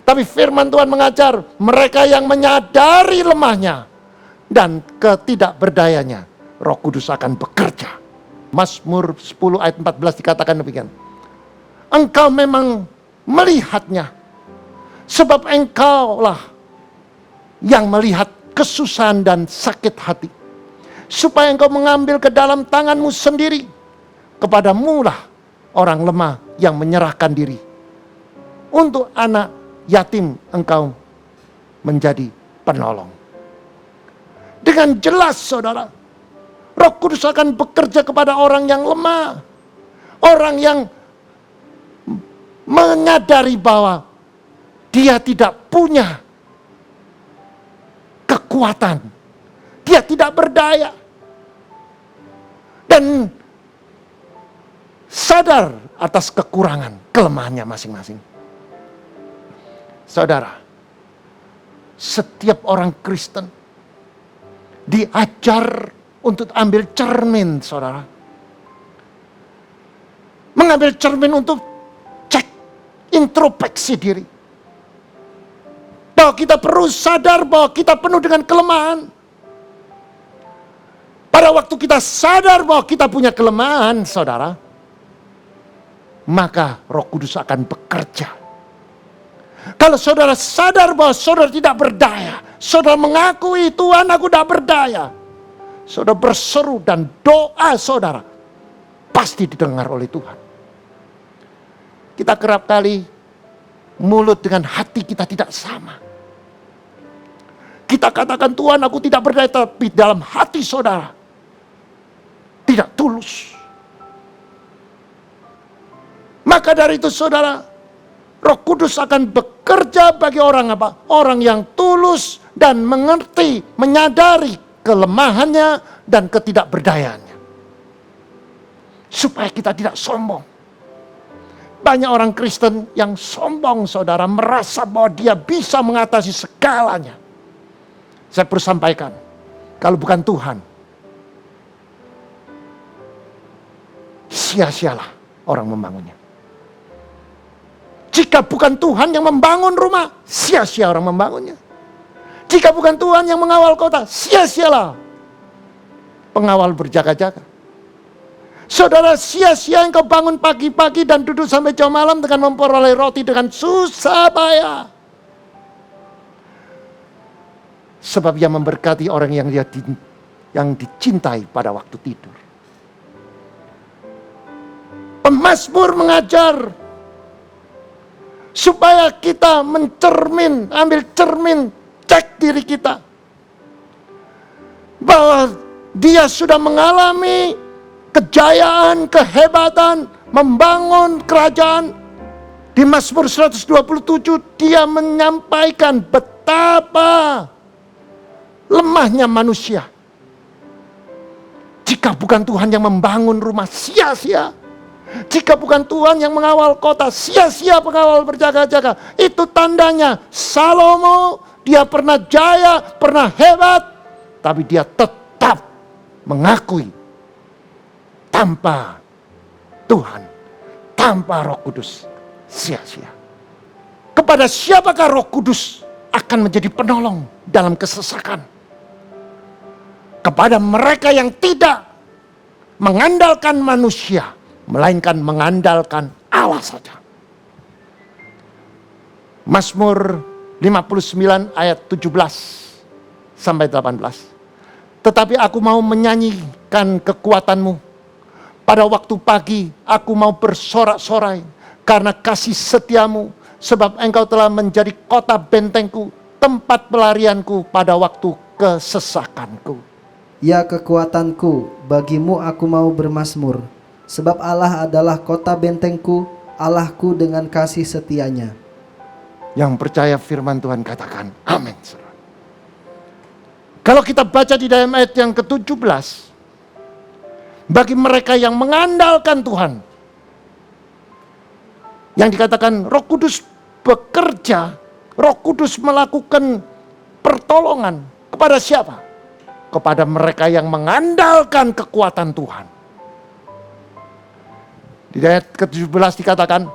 Tapi firman Tuhan mengajar, mereka yang menyadari lemahnya dan ketidakberdayanya, Roh Kudus akan bekerja. Mazmur 10 ayat 14 dikatakan demikian. Engkau memang melihatnya, sebab engkaulah yang melihat kesusahan dan sakit hati, supaya engkau mengambil ke dalam tanganmu sendiri. Kepadamu lah orang lemah yang menyerahkan diri. Untuk anak yatim engkau menjadi penolong. Dengan jelas saudara, Roh Kudus akan bekerja kepada orang yang lemah. Orang yang menyadari bahwa dia tidak punya kekuatan. Dia tidak berdaya. Dan sadar atas kekurangan, kelemahannya masing-masing. Saudara, setiap orang Kristen diajar untuk ambil cermin, saudara. Mengambil cermin untuk cek introspeksi diri. Bahwa kita perlu sadar bahwa kita penuh dengan kelemahan. Pada waktu kita sadar bahwa kita punya kelemahan, saudara, maka Roh Kudus akan bekerja. Kalau saudara sadar bahwa saudara tidak berdaya, saudara mengakui Tuhan aku tidak berdaya, saudara berseru dan doa saudara pasti didengar oleh Tuhan. Kita kerap kali mulut dengan hati kita tidak sama. Kita katakan Tuhan aku tidak berdaya, tapi dalam hati saudara tidak tulus. Maka dari itu saudara, Roh Kudus akan bekerja bagi orang apa? Orang yang tulus dan mengerti, menyadari kelemahannya dan ketidakberdayaannya. Supaya kita tidak sombong. Banyak orang Kristen yang sombong saudara, merasa bahwa dia bisa mengatasi segalanya. Saya perlu sampaikan, kalau bukan Tuhan, sia-sialah orang membangunnya. Jika bukan Tuhan yang membangun rumah, sia-sia orang membangunnya. Jika bukan Tuhan yang mengawal kota, sia-sialah pengawal berjaga-jaga. Saudara, sia-sia engkau bangun pagi-pagi dan duduk sampai jam malam dengan memperoleh roti dengan susah payah. Sebab yang memberkati orang yang dicintai pada waktu tidur. Pemazmur mengajar supaya kita ambil cermin, cek diri kita. Bahwa dia sudah mengalami kejayaan, kehebatan, membangun kerajaan. Di Mazmur 127 dia menyampaikan betapa lemahnya manusia. Jika bukan Tuhan yang membangun rumah, sia-sia. Jika bukan Tuhan yang mengawal kota, sia-sia pengawal berjaga-jaga. Itu tandanya Salomo, dia pernah jaya, pernah hebat, tapi dia tetap mengakui tanpa Tuhan, tanpa Roh Kudus, sia-sia. Kepada siapakah Roh Kudus akan menjadi penolong dalam kesesakan? Kepada mereka yang tidak mengandalkan manusia, melainkan mengandalkan Allah saja. Mazmur 59 ayat 17 sampai 18. Tetapi aku mau menyanyikan kekuatanmu. Pada waktu pagi aku mau bersorak-sorai karena kasih setiamu. Sebab engkau telah menjadi kota bentengku, tempat pelarianku pada waktu kesesakanku. Ya kekuatanku, bagimu aku mau bermazmur. Sebab Allah adalah kota bentengku, Allahku dengan kasih setianya. Yang percaya firman Tuhan katakan amin. Kalau kita baca di dalam ayat yang ke-17, bagi mereka yang mengandalkan Tuhan, yang dikatakan Roh Kudus bekerja, Roh Kudus melakukan pertolongan kepada siapa? kepada mereka yang mengandalkan kekuatan Tuhan. Di ayat ke-17 dikatakan,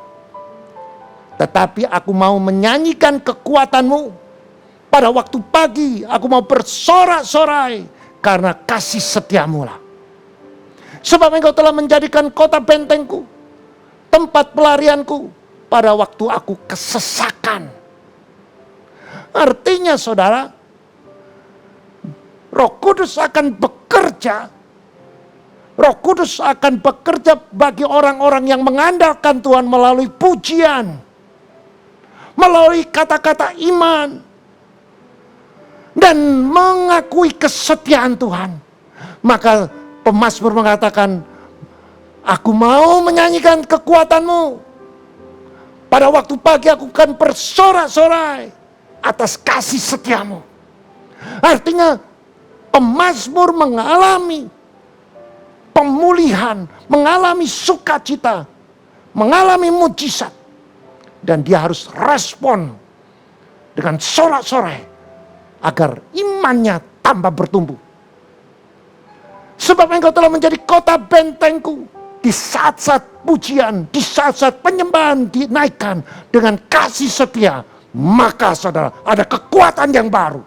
tetapi aku mau menyanyikan kekuatanmu. Pada waktu pagi aku mau bersorak-sorai karena kasih setiamu lah. Sebab engkau telah menjadikan kota bentengku, tempat pelarianku pada waktu aku kesesakan. Artinya saudara, Roh Kudus akan bekerja. Roh Kudus akan bekerja bagi orang-orang yang mengandalkan Tuhan melalui pujian, melalui kata-kata iman, dan mengakui kesetiaan Tuhan. Maka pemazmur mengatakan, aku mau menyanyikan kekuatanmu. Pada waktu pagi aku akan bersorak-sorai atas kasih setiamu. Artinya pemazmur mengalami pemulihan, mengalami sukacita, mengalami mujizat. Dan dia harus respon dengan sorak-sorai agar imannya tambah bertumbuh. Sebab engkau telah menjadi kota bentengku. Di saat-saat pujian, di saat-saat penyembahan dinaikkan dengan kasih setia, maka saudara ada kekuatan yang baru,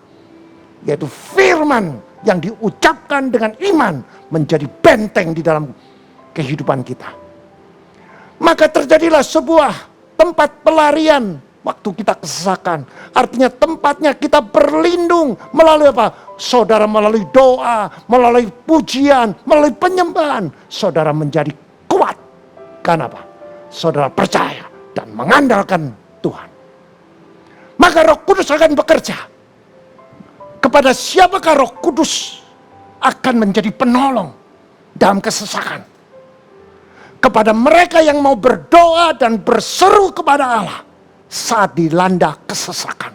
yaitu firman yang diucapkan dengan iman menjadi benteng di dalam kehidupan kita. Maka terjadilah sebuah tempat pelarian waktu kita kesesakan. Artinya tempatnya kita berlindung melalui apa? Saudara melalui doa, melalui pujian, melalui penyembahan. Saudara menjadi kuat. Karena apa? Saudara percaya dan mengandalkan Tuhan. Maka Roh Kudus akan bekerja. Kepada siapakah Roh Kudus akan menjadi penolong dalam kesesakan? Kepada mereka yang mau berdoa dan berseru kepada Allah saat dilanda kesesakan.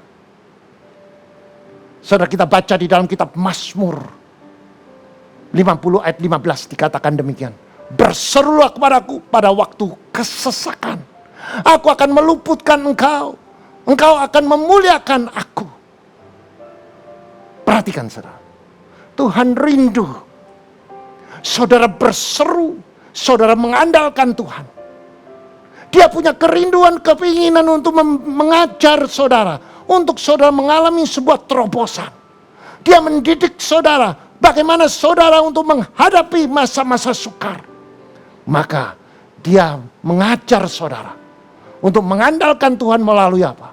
Saudara, kita baca di dalam kitab Mazmur 50 ayat 15 dikatakan demikian. Berserulah kepadaku pada waktu kesesakan. Aku akan meluputkan engkau. Engkau akan memuliakan aku. Perhatikan saudara. Tuhan rindu. Saudara berseru. Saudara mengandalkan Tuhan. Dia punya kerinduan, keinginan untuk mengajar saudara. Untuk saudara mengalami sebuah terobosan. Dia mendidik saudara. Bagaimana saudara untuk menghadapi masa-masa sukar. Maka dia mengajar saudara. Untuk mengandalkan Tuhan melalui apa?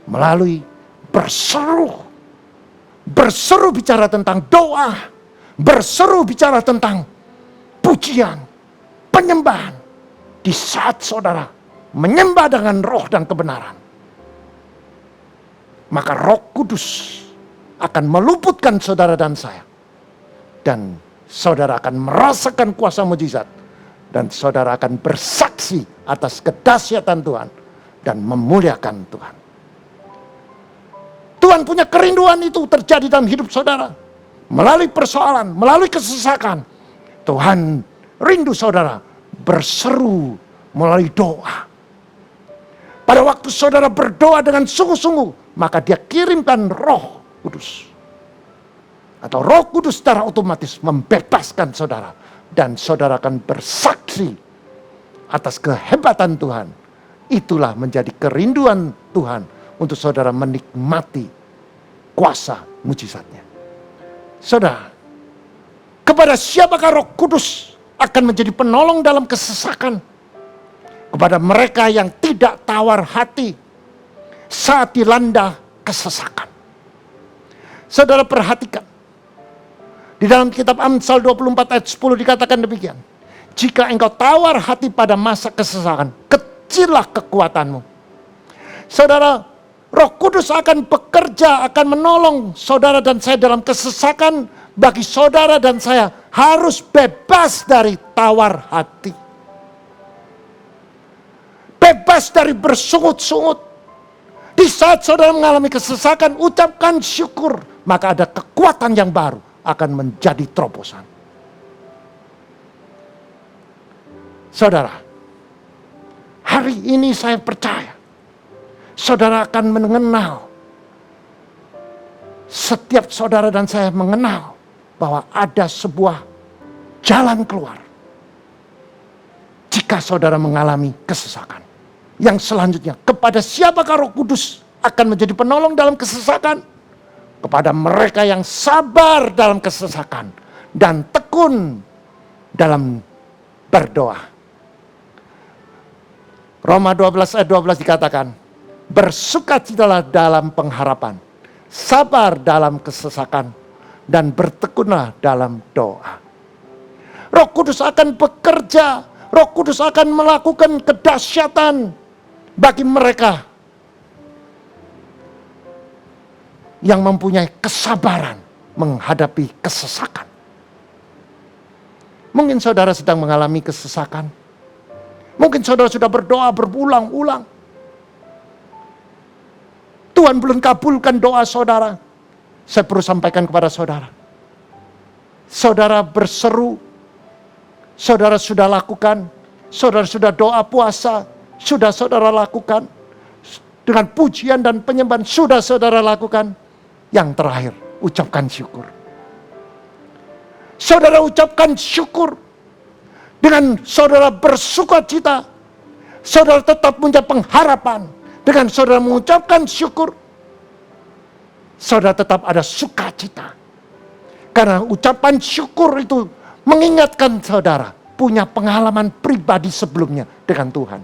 Melalui berseru. Berseru bicara tentang doa. Berseru bicara tentang pujian. Penyembahan. Di saat saudara menyembah dengan roh dan kebenaran. Maka Roh Kudus akan meluputkan saudara dan saya. Dan saudara akan merasakan kuasa mujizat. Dan saudara akan bersaksi atas kedahsyatan Tuhan. Dan memuliakan Tuhan. Tuhan punya kerinduan itu terjadi dalam hidup saudara. Melalui persoalan, melalui kesesakan. Tuhan rindu saudara berseru melalui doa. Pada waktu saudara berdoa dengan sungguh-sungguh, maka dia kirimkan Roh Kudus. Atau Roh Kudus secara otomatis membebaskan saudara. Dan saudara akan bersaksi atas kehebatan Tuhan. Itulah menjadi kerinduan Tuhan untuk saudara menikmati kuasa mujizatnya. Saudara, kepada siapakah Roh Kudus akan menjadi penolong dalam kesesakan? Kepada mereka yang tidak tawar hati saat dilanda kesesakan. Saudara perhatikan. Di dalam kitab Amsal 24 ayat 10 dikatakan demikian. Jika engkau tawar hati pada masa kesesakan, kecillah kekuatanmu. Saudara, Roh Kudus akan bekerja, akan menolong saudara dan saya dalam kesesakan. Bagi saudara dan saya harus bebas dari tawar hati. Bebas dari bersungut-sungut. Di saat saudara mengalami kesesakan, ucapkan syukur. Maka ada kekuatan yang baru akan menjadi terobosan. Saudara, hari ini saya percaya. Saudara akan mengenal. Setiap saudara dan saya mengenal bahwa ada sebuah jalan keluar. Jika saudara mengalami kesesakan. Yang selanjutnya, kepada siapakah Roh Kudus akan menjadi penolong dalam kesesakan? Kepada mereka yang sabar dalam kesesakan dan tekun dalam berdoa. Roma 12 ayat 12 dikatakan, bersukacitalah dalam pengharapan, sabar dalam kesesakan, dan bertekunlah dalam doa. Roh Kudus akan bekerja, Roh Kudus akan melakukan kedahsyatan bagi mereka yang mempunyai kesabaran menghadapi kesesakan. Mungkin saudara sedang mengalami kesesakan. Mungkin saudara sudah berdoa berulang-ulang. Tuhan belum kabulkan doa saudara. Saya perlu sampaikan kepada saudara. Saudara berseru, saudara sudah lakukan, saudara sudah doa puasa, sudah saudara lakukan. Dengan pujian dan penyembahan sudah saudara lakukan. Yang terakhir, ucapkan syukur. Saudara ucapkan syukur. Dengan saudara bersukacita, saudara tetap punya pengharapan. Dengan saudara mengucapkan syukur, saudara tetap ada sukacita. Karena ucapan syukur itu mengingatkan saudara punya pengalaman pribadi sebelumnya dengan Tuhan.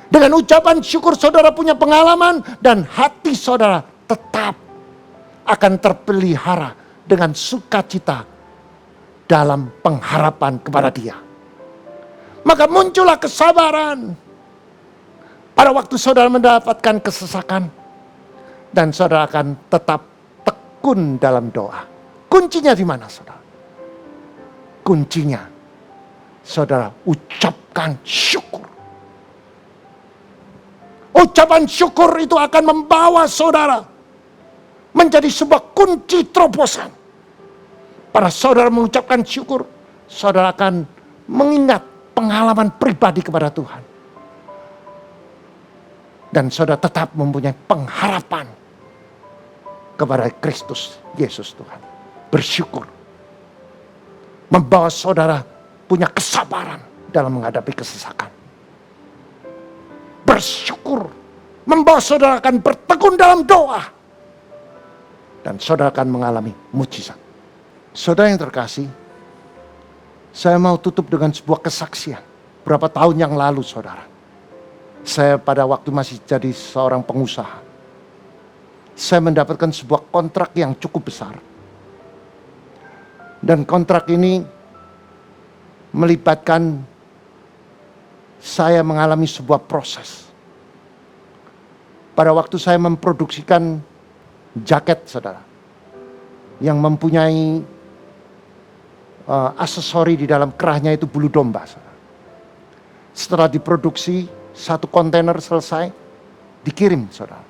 Dengan ucapan syukur saudara punya pengalaman dan hati saudara tetap akan terpelihara dengan sukacita dalam pengharapan kepada Dia. Maka muncullah kesabaran pada waktu saudara mendapatkan kesesakan, dan saudara akan tetap tekun dalam doa. Kuncinya di mana, saudara? Kuncinya saudara ucapkan syukur. Ucapan syukur itu akan membawa saudara menjadi sebuah kunci terobosan. Pada saudara mengucapkan syukur, saudara akan mengingat pengalaman pribadi kepada Tuhan. Dan saudara tetap mempunyai pengharapan kepada Kristus Yesus Tuhan. Bersyukur. Membawa saudara punya kesabaran dalam menghadapi kesesakan. Bersyukur. Membawa saudara akan bertekun dalam doa. Dan saudara akan mengalami mujizat. Saudara yang terkasih, saya mau tutup dengan sebuah kesaksian. Berapa tahun yang lalu saudara, saya pada waktu masih jadi seorang pengusaha, saya mendapatkan sebuah kontrak yang cukup besar. Dan kontrak ini melibatkan saya mengalami sebuah proses. Pada waktu saya memproduksikan jaket saudara, yang mempunyai aksesori di dalam kerahnya itu bulu domba. Setelah diproduksi, satu kontainer selesai, dikirim saudara.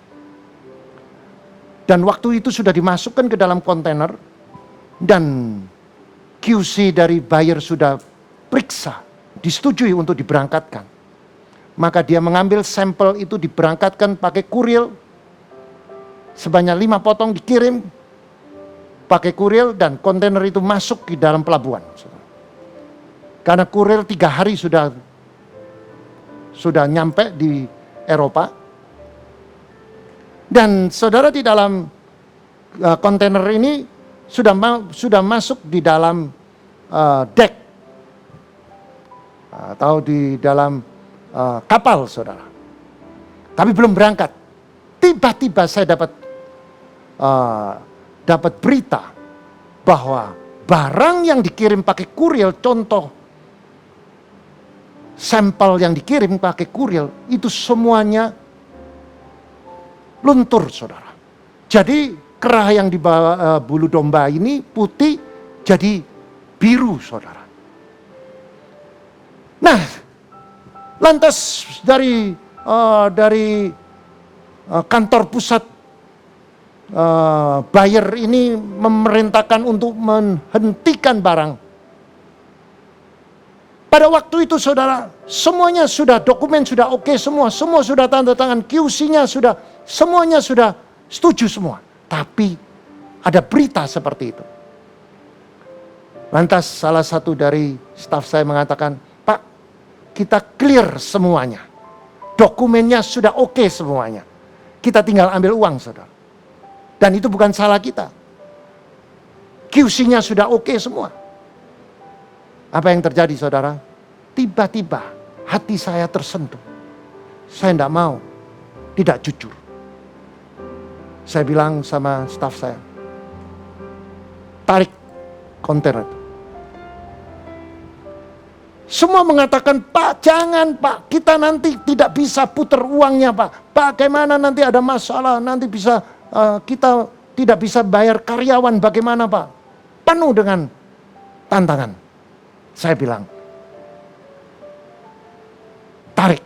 Dan waktu itu sudah dimasukkan ke dalam kontainer, dan QC dari buyer sudah periksa, disetujui untuk diberangkatkan. Maka dia mengambil sampel itu, diberangkatkan pakai kurir, sebanyak 5 potong dikirim, pakai kurir, dan kontainer itu masuk di dalam pelabuhan. Karena kurir 3 hari sudah nyampe di Eropa. Dan saudara di dalam kontainer ini sudah masuk di dalam dek atau di dalam kapal saudara. Tapi belum berangkat. Tiba-tiba saya dapat berita bahwa barang yang dikirim pakai kurir, contoh sampel yang dikirim pakai kurir itu semuanya luntur saudara. Jadi kerah yang di bawah bulu domba ini putih jadi biru saudara. Nah, lantas dari kantor pusat buyer ini memerintahkan untuk menghentikan barang. Pada waktu itu saudara, semuanya sudah, dokumen sudah oke semua sudah tanda tangan, QC-nya semuanya sudah setuju semua. Tapi ada berita seperti itu. Lantas salah satu dari staf saya mengatakan, Pak, kita clear semuanya. Dokumennya sudah oke semuanya. Kita tinggal ambil uang, saudara. Dan itu bukan salah kita. QC-nya sudah oke semua. Apa yang terjadi, saudara? Tiba-tiba hati saya tersentuh. Saya tidak mau, tidak jujur. Saya bilang sama staf saya, tarik kontainer itu. Semua mengatakan, Pak jangan Pak, kita nanti tidak bisa putar uangnya Pak. Bagaimana nanti ada masalah, nanti bisa kita tidak bisa bayar karyawan, bagaimana Pak? Penuh dengan tantangan. Saya bilang, tarik.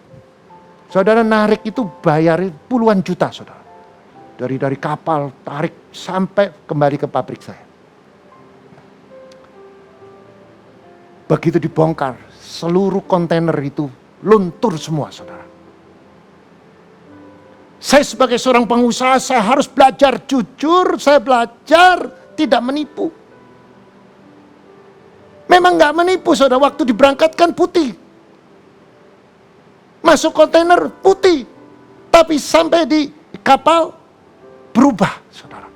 Saudara, narik itu bayar puluhan juta, saudara. Dari kapal, tarik sampai kembali ke pabrik saya. Begitu dibongkar, seluruh kontainer itu luntur semua, saudara. Saya sebagai seorang pengusaha, saya harus belajar jujur, saya belajar tidak menipu. Memang nggak menipu, saudara, waktu diberangkatkan putih. Masuk kontainer putih. Tapi sampai di kapal berubah, saudara.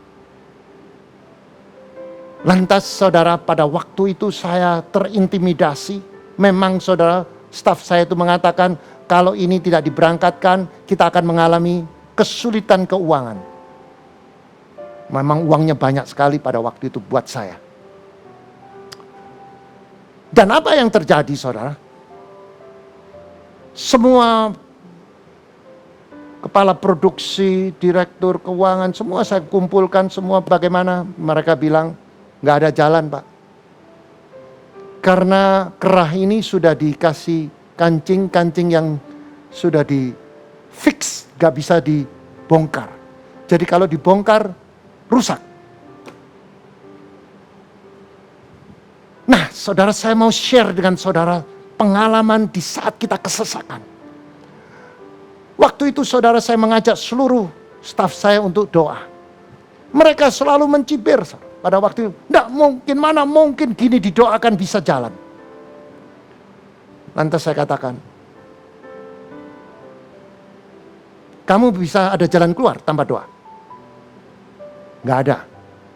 Lantas saudara, pada waktu itu saya terintimidasi. Memang saudara, staf saya itu mengatakan kalau ini tidak diberangkatkan kita akan mengalami kesulitan keuangan. Memang uangnya banyak sekali pada waktu itu buat saya. Dan apa yang terjadi, saudara? Semua kepala produksi, direktur keuangan, semua saya kumpulkan, semua bagaimana mereka bilang, nggak ada jalan Pak. Karena kerah ini sudah dikasih kancing yang sudah di fix, nggak bisa dibongkar. Jadi kalau dibongkar, rusak. Nah saudara, saya mau share dengan saudara pengalaman di saat kita kesesakan. Waktu itu saudara, saya mengajak seluruh staf saya untuk doa. Mereka selalu mencibir pada waktu itu. Tidak mungkin, mana mungkin gini didoakan bisa jalan. Lantas saya katakan, kamu bisa ada jalan keluar tanpa doa? Nggak ada.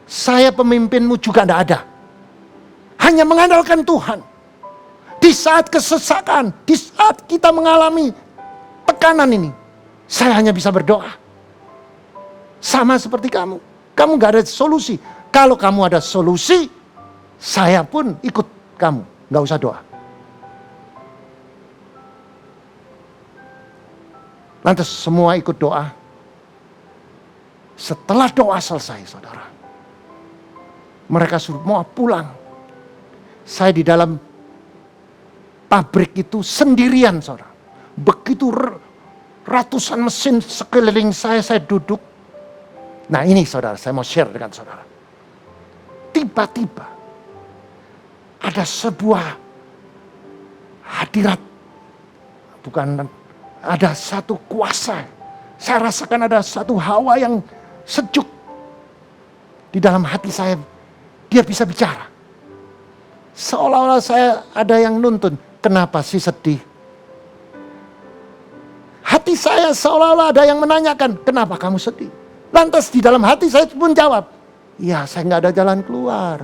Saya pemimpinmu juga nggak ada. Hanya mengandalkan Tuhan. Di saat kesesakan, di saat kita mengalami tekanan ini, saya hanya bisa berdoa. Sama seperti kamu. Kamu gak ada solusi. Kalau kamu ada solusi, saya pun ikut kamu. Gak usah doa. Lantas semua ikut doa. Setelah doa selesai, saudara, mereka suruh mau pulang. Saya di dalam pabrik itu sendirian, saudara. Begitu ratusan mesin sekeliling saya duduk. Nah ini saudara, saya mau share dengan saudara. Tiba-tiba ada sebuah hadirat. Bukan, ada satu kuasa. Saya rasakan ada satu hawa yang sejuk. Di dalam hati saya, dia bisa bicara. Seolah-olah saya ada yang nuntun. Kenapa sih sedih? Hati saya seolah-olah ada yang menanyakan, kenapa kamu sedih? Lantas di dalam hati saya pun jawab, ya saya nggak ada jalan keluar.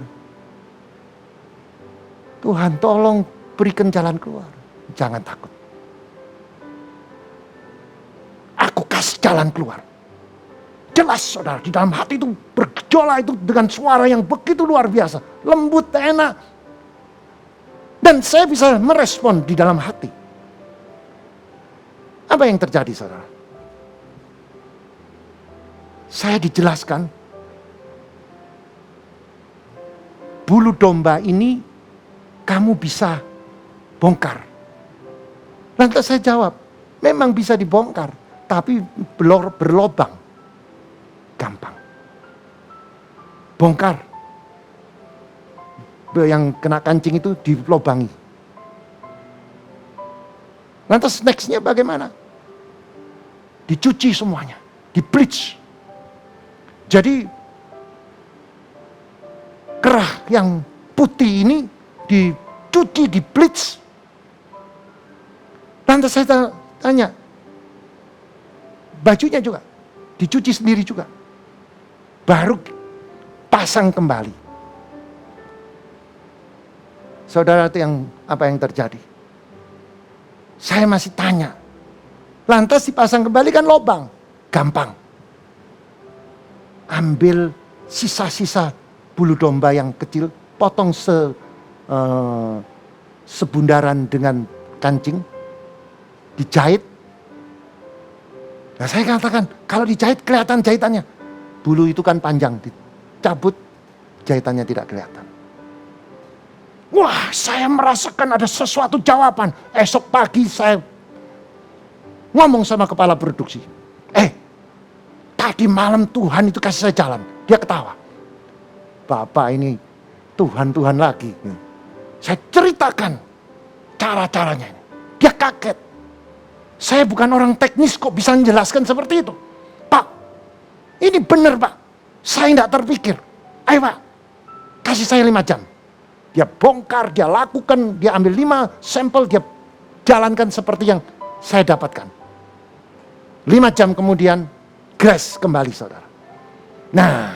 Tuhan tolong berikan jalan keluar. Jangan takut. Aku kasih jalan keluar. Jelas saudara, di dalam hati itu bergejolak itu dengan suara yang begitu luar biasa. Lembut, enak. Dan saya bisa merespon di dalam hati. Apa yang terjadi saudara? Saya dijelaskan, bulu domba ini kamu bisa bongkar. Lantas saya jawab, memang bisa dibongkar, tapi berlobang. Gampang. Bongkar. Yang kena kancing itu dilobangi. Lantas nextnya bagaimana? Dicuci semuanya, di bleach. Jadi kerah yang putih ini dicuci, di bleach. Lantas saya tanya, bajunya juga dicuci sendiri juga. Baru pasang kembali. Saudara, itu apa yang terjadi? Saya masih tanya. Lantas dipasang kembali kan lobang. Gampang. Ambil sisa-sisa bulu domba yang kecil, potong sebundaran dengan kancing, dijahit. Nah, saya katakan, kalau dijahit kelihatan jahitannya. Bulu itu kan panjang, dicabut, jahitannya tidak kelihatan. Wah, saya merasakan ada sesuatu jawaban. Esok pagi saya ngomong sama kepala produksi. Tadi malam Tuhan itu kasih saya jalan. Dia ketawa. Bapak ini Tuhan lagi. Saya ceritakan cara-caranya ini. Dia kaget. Saya bukan orang teknis kok bisa menjelaskan seperti itu. Pak, ini benar Pak. Saya tidak terpikir. Ayo Pak, kasih saya 5 jam. Dia bongkar, dia lakukan, dia ambil 5 sampel, dia jalankan seperti yang saya dapatkan. 5 jam kemudian, grace kembali saudara. Nah,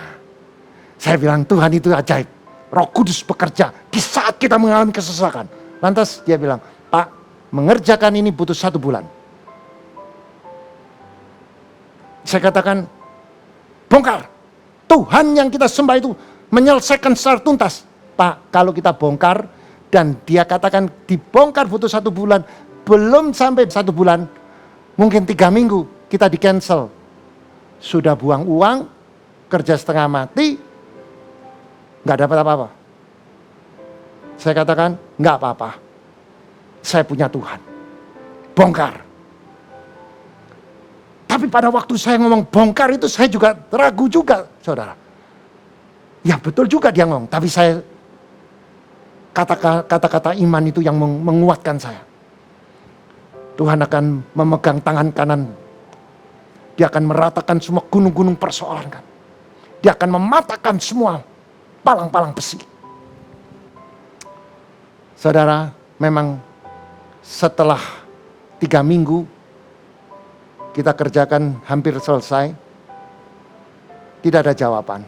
saya bilang Tuhan itu ajaib. Roh Kudus bekerja di saat kita mengalami kesesakan. Lantas dia bilang, Pak, mengerjakan ini butuh 1 bulan. Saya katakan, bongkar. Tuhan yang kita sembah itu menyelesaikan secara tuntas. Pak, kalau kita bongkar dan dia katakan dibongkar butuh 1 bulan, belum sampai 1 bulan, mungkin 3 minggu kita di cancel. Sudah buang uang, kerja setengah mati, nggak dapat apa-apa. Saya katakan, nggak apa-apa. Saya punya Tuhan. Bongkar. Tapi pada waktu saya ngomong bongkar itu saya juga ragu juga, saudara. Ya betul juga dia ngomong, tapi saya kata-kata iman itu yang menguatkan saya. Tuhan akan memegang tangan kanan. Dia akan meratakan semua gunung-gunung persoalan kan. Dia akan mematahkan semua palang-palang besi. Saudara, memang setelah 3 minggu kita kerjakan hampir selesai, tidak ada jawaban.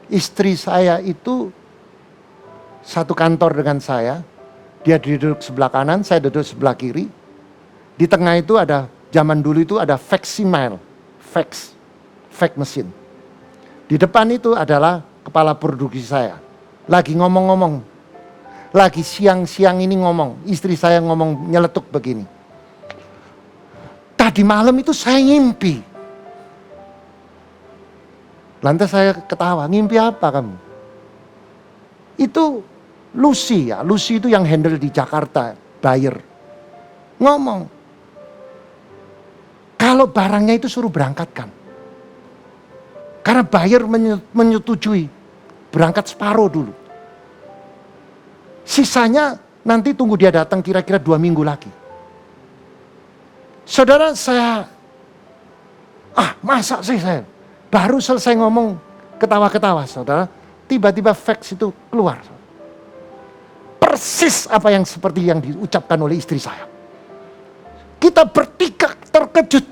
Istri saya itu satu kantor dengan saya, dia duduk sebelah kanan, saya duduk sebelah kiri. Di tengah itu ada, zaman dulu itu ada facsimile, fax mesin. Di depan itu adalah kepala produksi saya. Lagi ngomong-ngomong, lagi siang-siang ini ngomong, istri saya ngomong nyeletuk begini. Tadi malam itu saya ngimpi. Lantas saya ketawa, ngimpi apa kamu? Itu Lucy ya, Lucy itu yang handle di Jakarta, buyer. Ngomong, kalau barangnya itu suruh berangkatkan. Karena buyer menyetujui, berangkat separuh dulu. Sisanya nanti tunggu dia datang kira-kira 2 minggu lagi. Saudara, saya, masa sih saya baru selesai ngomong ketawa-ketawa, saudara, tiba-tiba fax itu keluar. Persis apa yang seperti yang diucapkan oleh istri saya. Kita bertiga terkejut.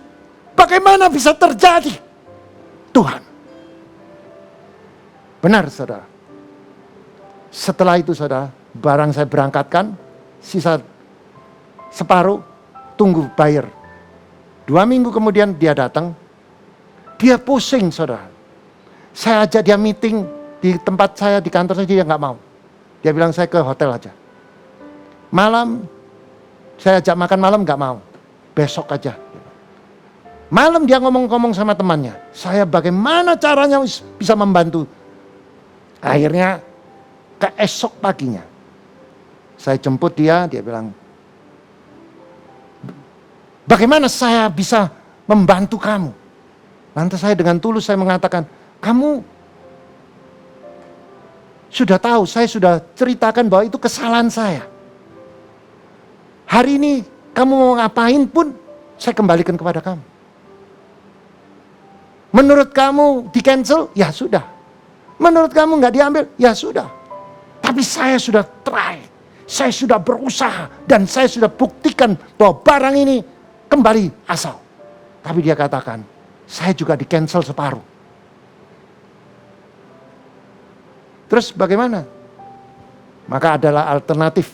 Bagaimana bisa terjadi? Tuhan. Benar, saudara. Setelah itu, saudara, barang saya berangkatkan, sisa separuh, tunggu buyer. 2 minggu kemudian dia datang, dia pusing, saudara. Saya ajak dia meeting di tempat saya, di kantor saya, dia nggak mau. Dia bilang saya ke hotel aja. Malam, saya ajak makan malam nggak mau. Besok aja. Malam dia ngomong-ngomong sama temannya. Saya bagaimana caranya bisa membantu. Akhirnya keesok paginya. Saya jemput dia bilang, bagaimana saya bisa membantu kamu? Lantas saya dengan tulus saya mengatakan, kamu sudah tahu, saya sudah ceritakan bahwa itu kesalahan saya. Hari ini kamu mau ngapain pun, saya kembalikan kepada kamu. Menurut kamu di cancel, ya sudah. Menurut kamu nggak diambil, ya sudah. Tapi saya sudah try, saya sudah berusaha, dan saya sudah buktikan bahwa barang ini kembali asal. Tapi dia katakan, saya juga di cancel separuh. Terus bagaimana? Maka adalah alternatif.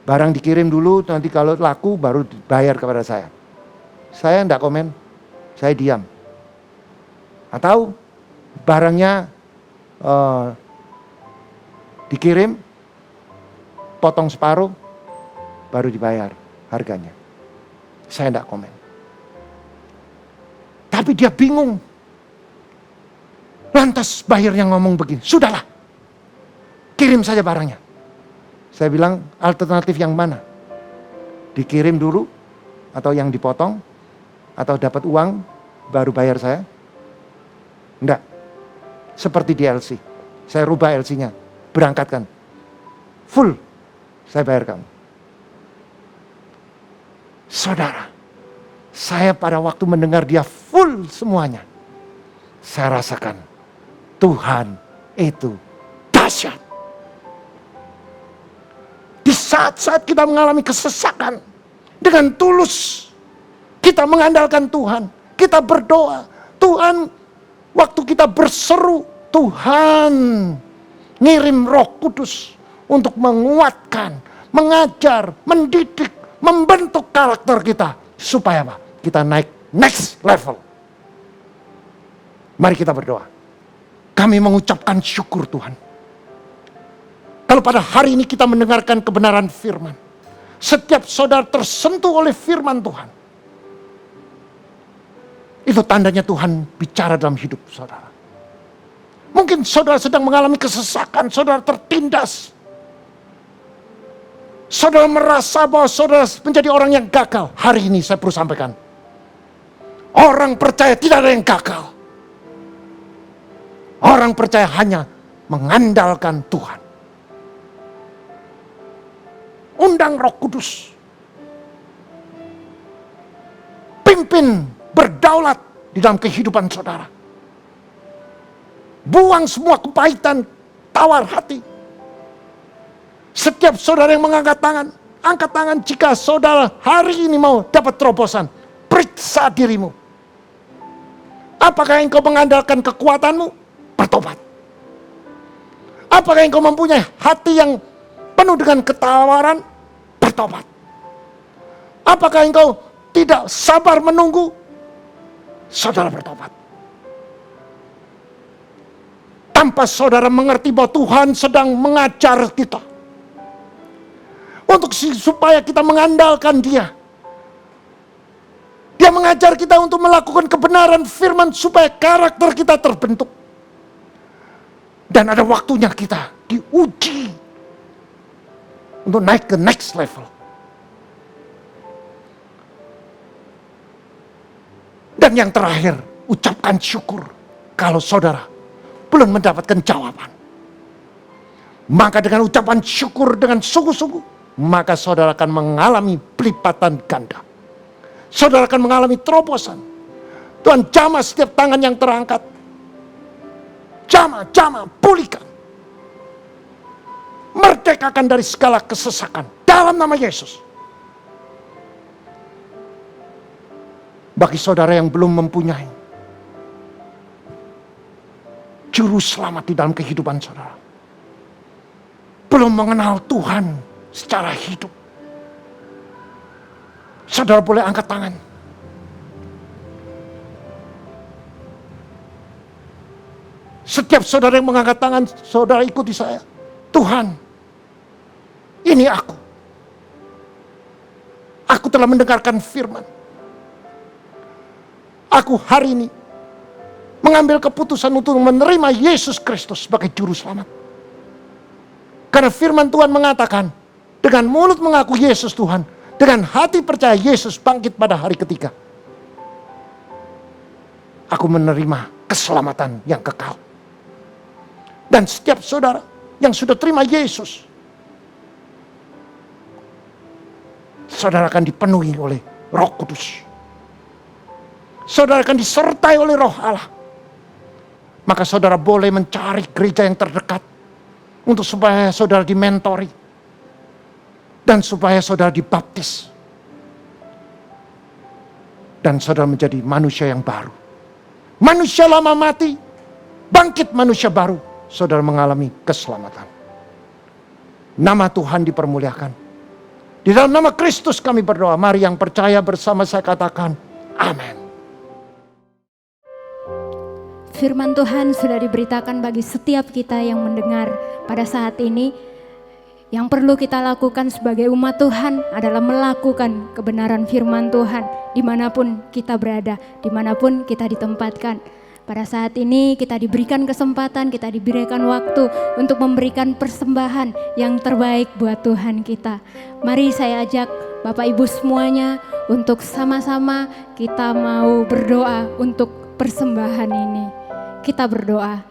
Barang dikirim dulu, nanti kalau laku baru dibayar kepada saya. Saya enggak komen, saya diam. Atau barangnya dikirim, potong separuh, baru dibayar harganya. Saya enggak komen. Tapi dia bingung. Lantas bayarnya ngomong begini, sudahlah, kirim saja barangnya. Saya bilang, alternatif yang mana? Dikirim dulu, atau yang dipotong, atau dapat uang, baru bayar saya? Enggak. Seperti di LC. Saya rubah LC-nya, berangkatkan. Full, saya bayar kamu. Saudara, saya pada waktu mendengar dia full semuanya, saya rasakan Tuhan itu dahsyat. Di saat-saat kita mengalami kesesakan, dengan tulus kita mengandalkan Tuhan, kita berdoa. Tuhan, waktu kita berseru, Tuhan ngirim Roh Kudus untuk menguatkan, mengajar, mendidik, membentuk karakter kita. Supaya apa? Kita naik next level. Mari kita berdoa. Kami mengucapkan syukur Tuhan. Kalau pada hari ini kita mendengarkan kebenaran firman. Setiap saudara tersentuh oleh firman Tuhan. Itu tandanya Tuhan bicara dalam hidup saudara. Mungkin saudara sedang mengalami kesesakan, saudara tertindas. Saudara merasa bahwa saudara menjadi orang yang gagal. Hari ini saya perlu sampaikan. Orang percaya tidak ada yang gagal. Orang percaya hanya mengandalkan Tuhan. Undang Roh Kudus. Pimpin, berdaulat di dalam kehidupan saudara. Buang semua kepahitan, tawar hati. Setiap saudara yang mengangkat tangan, angkat tangan jika saudara hari ini mau dapat terobosan. Periksa dirimu. Apakah engkau mengandalkan kekuatanmu? Bertobat. Apakah engkau mempunyai hati yang penuh dengan ketawaran? Bertobat. Apakah engkau tidak sabar menunggu? Saudara bertobat. Tanpa saudara mengerti bahwa Tuhan sedang mengajar kita. Supaya kita mengandalkan Dia. Dia mengajar kita untuk melakukan kebenaran firman supaya karakter kita terbentuk. Dan ada waktunya kita diuji untuk naik ke next level. Dan yang terakhir, ucapkan syukur kalau saudara belum mendapatkan jawaban. Maka dengan ucapan syukur dengan sungguh-sungguh, maka saudara akan mengalami pelipatan ganda. Saudara akan mengalami terobosan. Tuhan jamah setiap tangan yang terangkat. Jamah, pulihkan. Merdekakan dari segala kesesakan. Dalam nama Yesus. Bagi saudara yang belum mempunyai juru selamat di dalam kehidupan saudara. Belum mengenal Tuhan secara hidup. Saudara boleh angkat tangan. Setiap saudara yang mengangkat tangan, saudara ikuti saya. Tuhan, ini aku. Aku telah mendengarkan firman. Aku hari ini mengambil keputusan untuk menerima Yesus Kristus sebagai juru selamat. Karena firman Tuhan mengatakan, dengan mulut mengaku Yesus Tuhan, dengan hati percaya Yesus bangkit pada hari ketiga. Aku menerima keselamatan yang kekal. Dan setiap saudara yang sudah terima Yesus, saudara akan dipenuhi oleh Roh Kudus. Saudara akan disertai oleh Roh Allah. Maka saudara boleh mencari gereja yang terdekat untuk supaya saudara dimentori dan supaya saudara dibaptis dan saudara menjadi manusia yang baru. Manusia lama mati, bangkit manusia baru, saudara mengalami keselamatan. Nama Tuhan dipermuliakan. Di dalam nama Kristus kami berdoa. Mari yang percaya bersama saya katakan amin. Firman Tuhan sudah diberitakan bagi setiap kita yang mendengar pada saat ini. Yang perlu kita lakukan sebagai umat Tuhan adalah melakukan kebenaran firman Tuhan dimanapun kita berada, dimanapun kita ditempatkan. Pada saat ini kita diberikan kesempatan, kita diberikan waktu untuk memberikan persembahan yang terbaik buat Tuhan kita. Mari saya ajak Bapak Ibu semuanya untuk sama-sama kita mau berdoa untuk persembahan ini. Kita berdoa.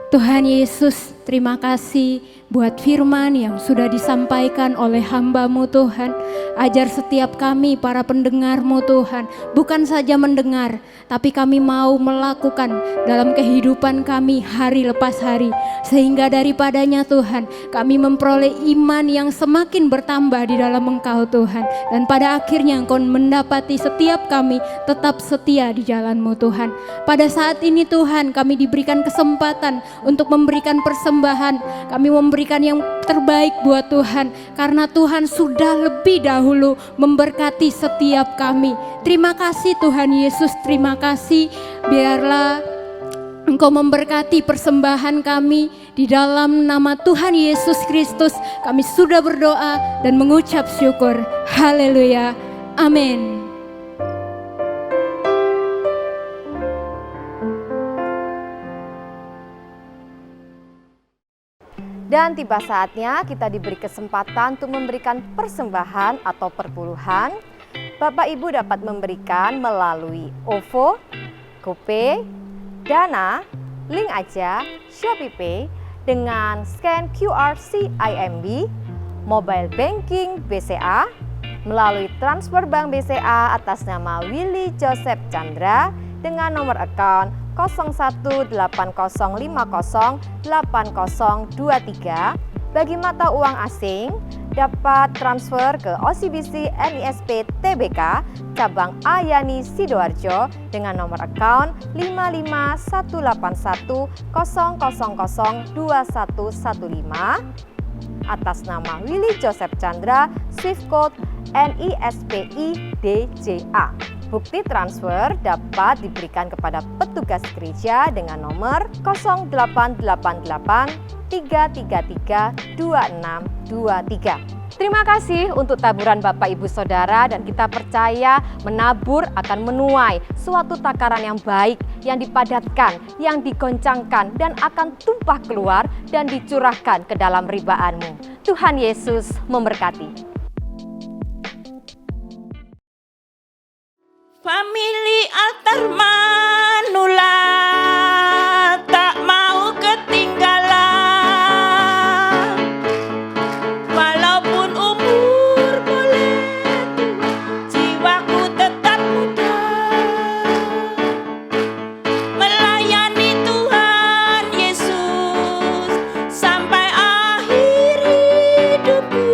Tuhan Yesus, terima kasih buat firman yang sudah disampaikan oleh hamba-Mu Tuhan. Ajar setiap kami para pendengar-Mu Tuhan, bukan saja mendengar, tapi kami mau melakukan dalam kehidupan kami hari lepas hari. Sehingga daripadanya Tuhan, kami memperoleh iman yang semakin bertambah di dalam Engkau Tuhan. Dan pada akhirnya Engkau mendapati setiap kami tetap setia di jalan-Mu Tuhan. Pada saat ini Tuhan, kami diberikan kesempatan untuk memberikan persembahan. Kami memberikan yang terbaik buat Tuhan, karena Tuhan sudah lebih dahulu memberkati setiap kami. Terima kasih Tuhan Yesus, terima kasih. Biarlah Engkau memberkati persembahan kami. Di dalam nama Tuhan Yesus Kristus kami sudah berdoa dan mengucap syukur. Haleluya, amin. Dan tiba saatnya kita diberi kesempatan untuk memberikan persembahan atau perpuluhan. Bapak Ibu dapat memberikan melalui OVO, GoPay, Dana, Link Aja, ShopeePay dengan scan QR CIMB, Mobile Banking BCA, melalui transfer bank BCA atas nama Willy Joseph Chandra dengan nomor account 0150508023. Bagi mata uang asing dapat transfer ke OCBC NISP TBK cabang Ayani Sidoarjo dengan nomor account 5518100002115 atas nama Willy Joseph Chandra, Swift Code NISPI DJA. Bukti transfer dapat diberikan kepada petugas gereja dengan nomor 0888-333-2623. Terima kasih untuk taburan Bapak Ibu Saudara, dan kita percaya menabur akan menuai suatu takaran yang baik, yang dipadatkan, yang digoncangkan, dan akan tumpah keluar dan dicurahkan ke dalam ribaanmu. Tuhan Yesus memberkati. Famili Altar Manula tak mau ketinggalan, walaupun umur boleh tua, jiwaku tetap muda, melayani Tuhan Yesus sampai akhir hidupku.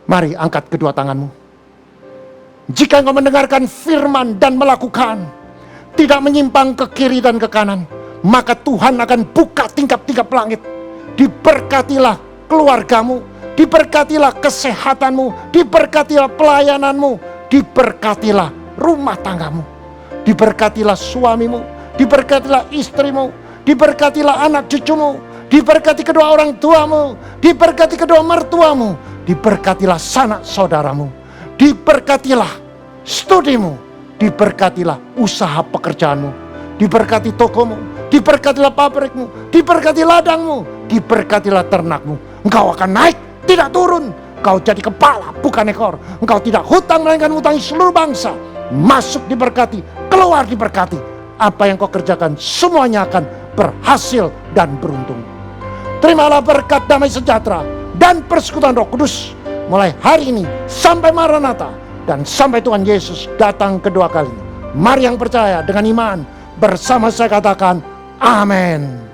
Mari angkat kedua tanganmu. Jika engkau mendengarkan firman dan melakukan, tidak menyimpang ke kiri dan ke kanan, maka Tuhan akan buka tingkap-tingkap langit. Diberkatilah keluargamu, diberkatilah kesehatanmu, diberkatilah pelayananmu, diberkatilah rumah tanggamu, diberkatilah suamimu, diberkatilah istrimu, diberkatilah anak cucumu, diberkati kedua orang tuamu, diberkati kedua mertuamu, diberkatilah sanak saudaramu, diberkatilah studimu, diberkatilah usaha pekerjaanmu, diberkati tokomu, diberkatilah pabrikmu, diberkati ladangmu, diberkatilah ternakmu. Engkau akan naik, tidak turun. Engkau jadi kepala, bukan ekor. Engkau tidak hutang, melainkan hutangi seluruh bangsa. Masuk diberkati, keluar diberkati. Apa yang kau kerjakan semuanya akan berhasil dan beruntung. Terimalah berkat damai sejahtera dan persekutuan Roh Kudus mulai hari ini sampai Maranatha dan sampai Tuhan Yesus datang kedua kalinya. Mari yang percaya dengan iman bersama saya katakan amin.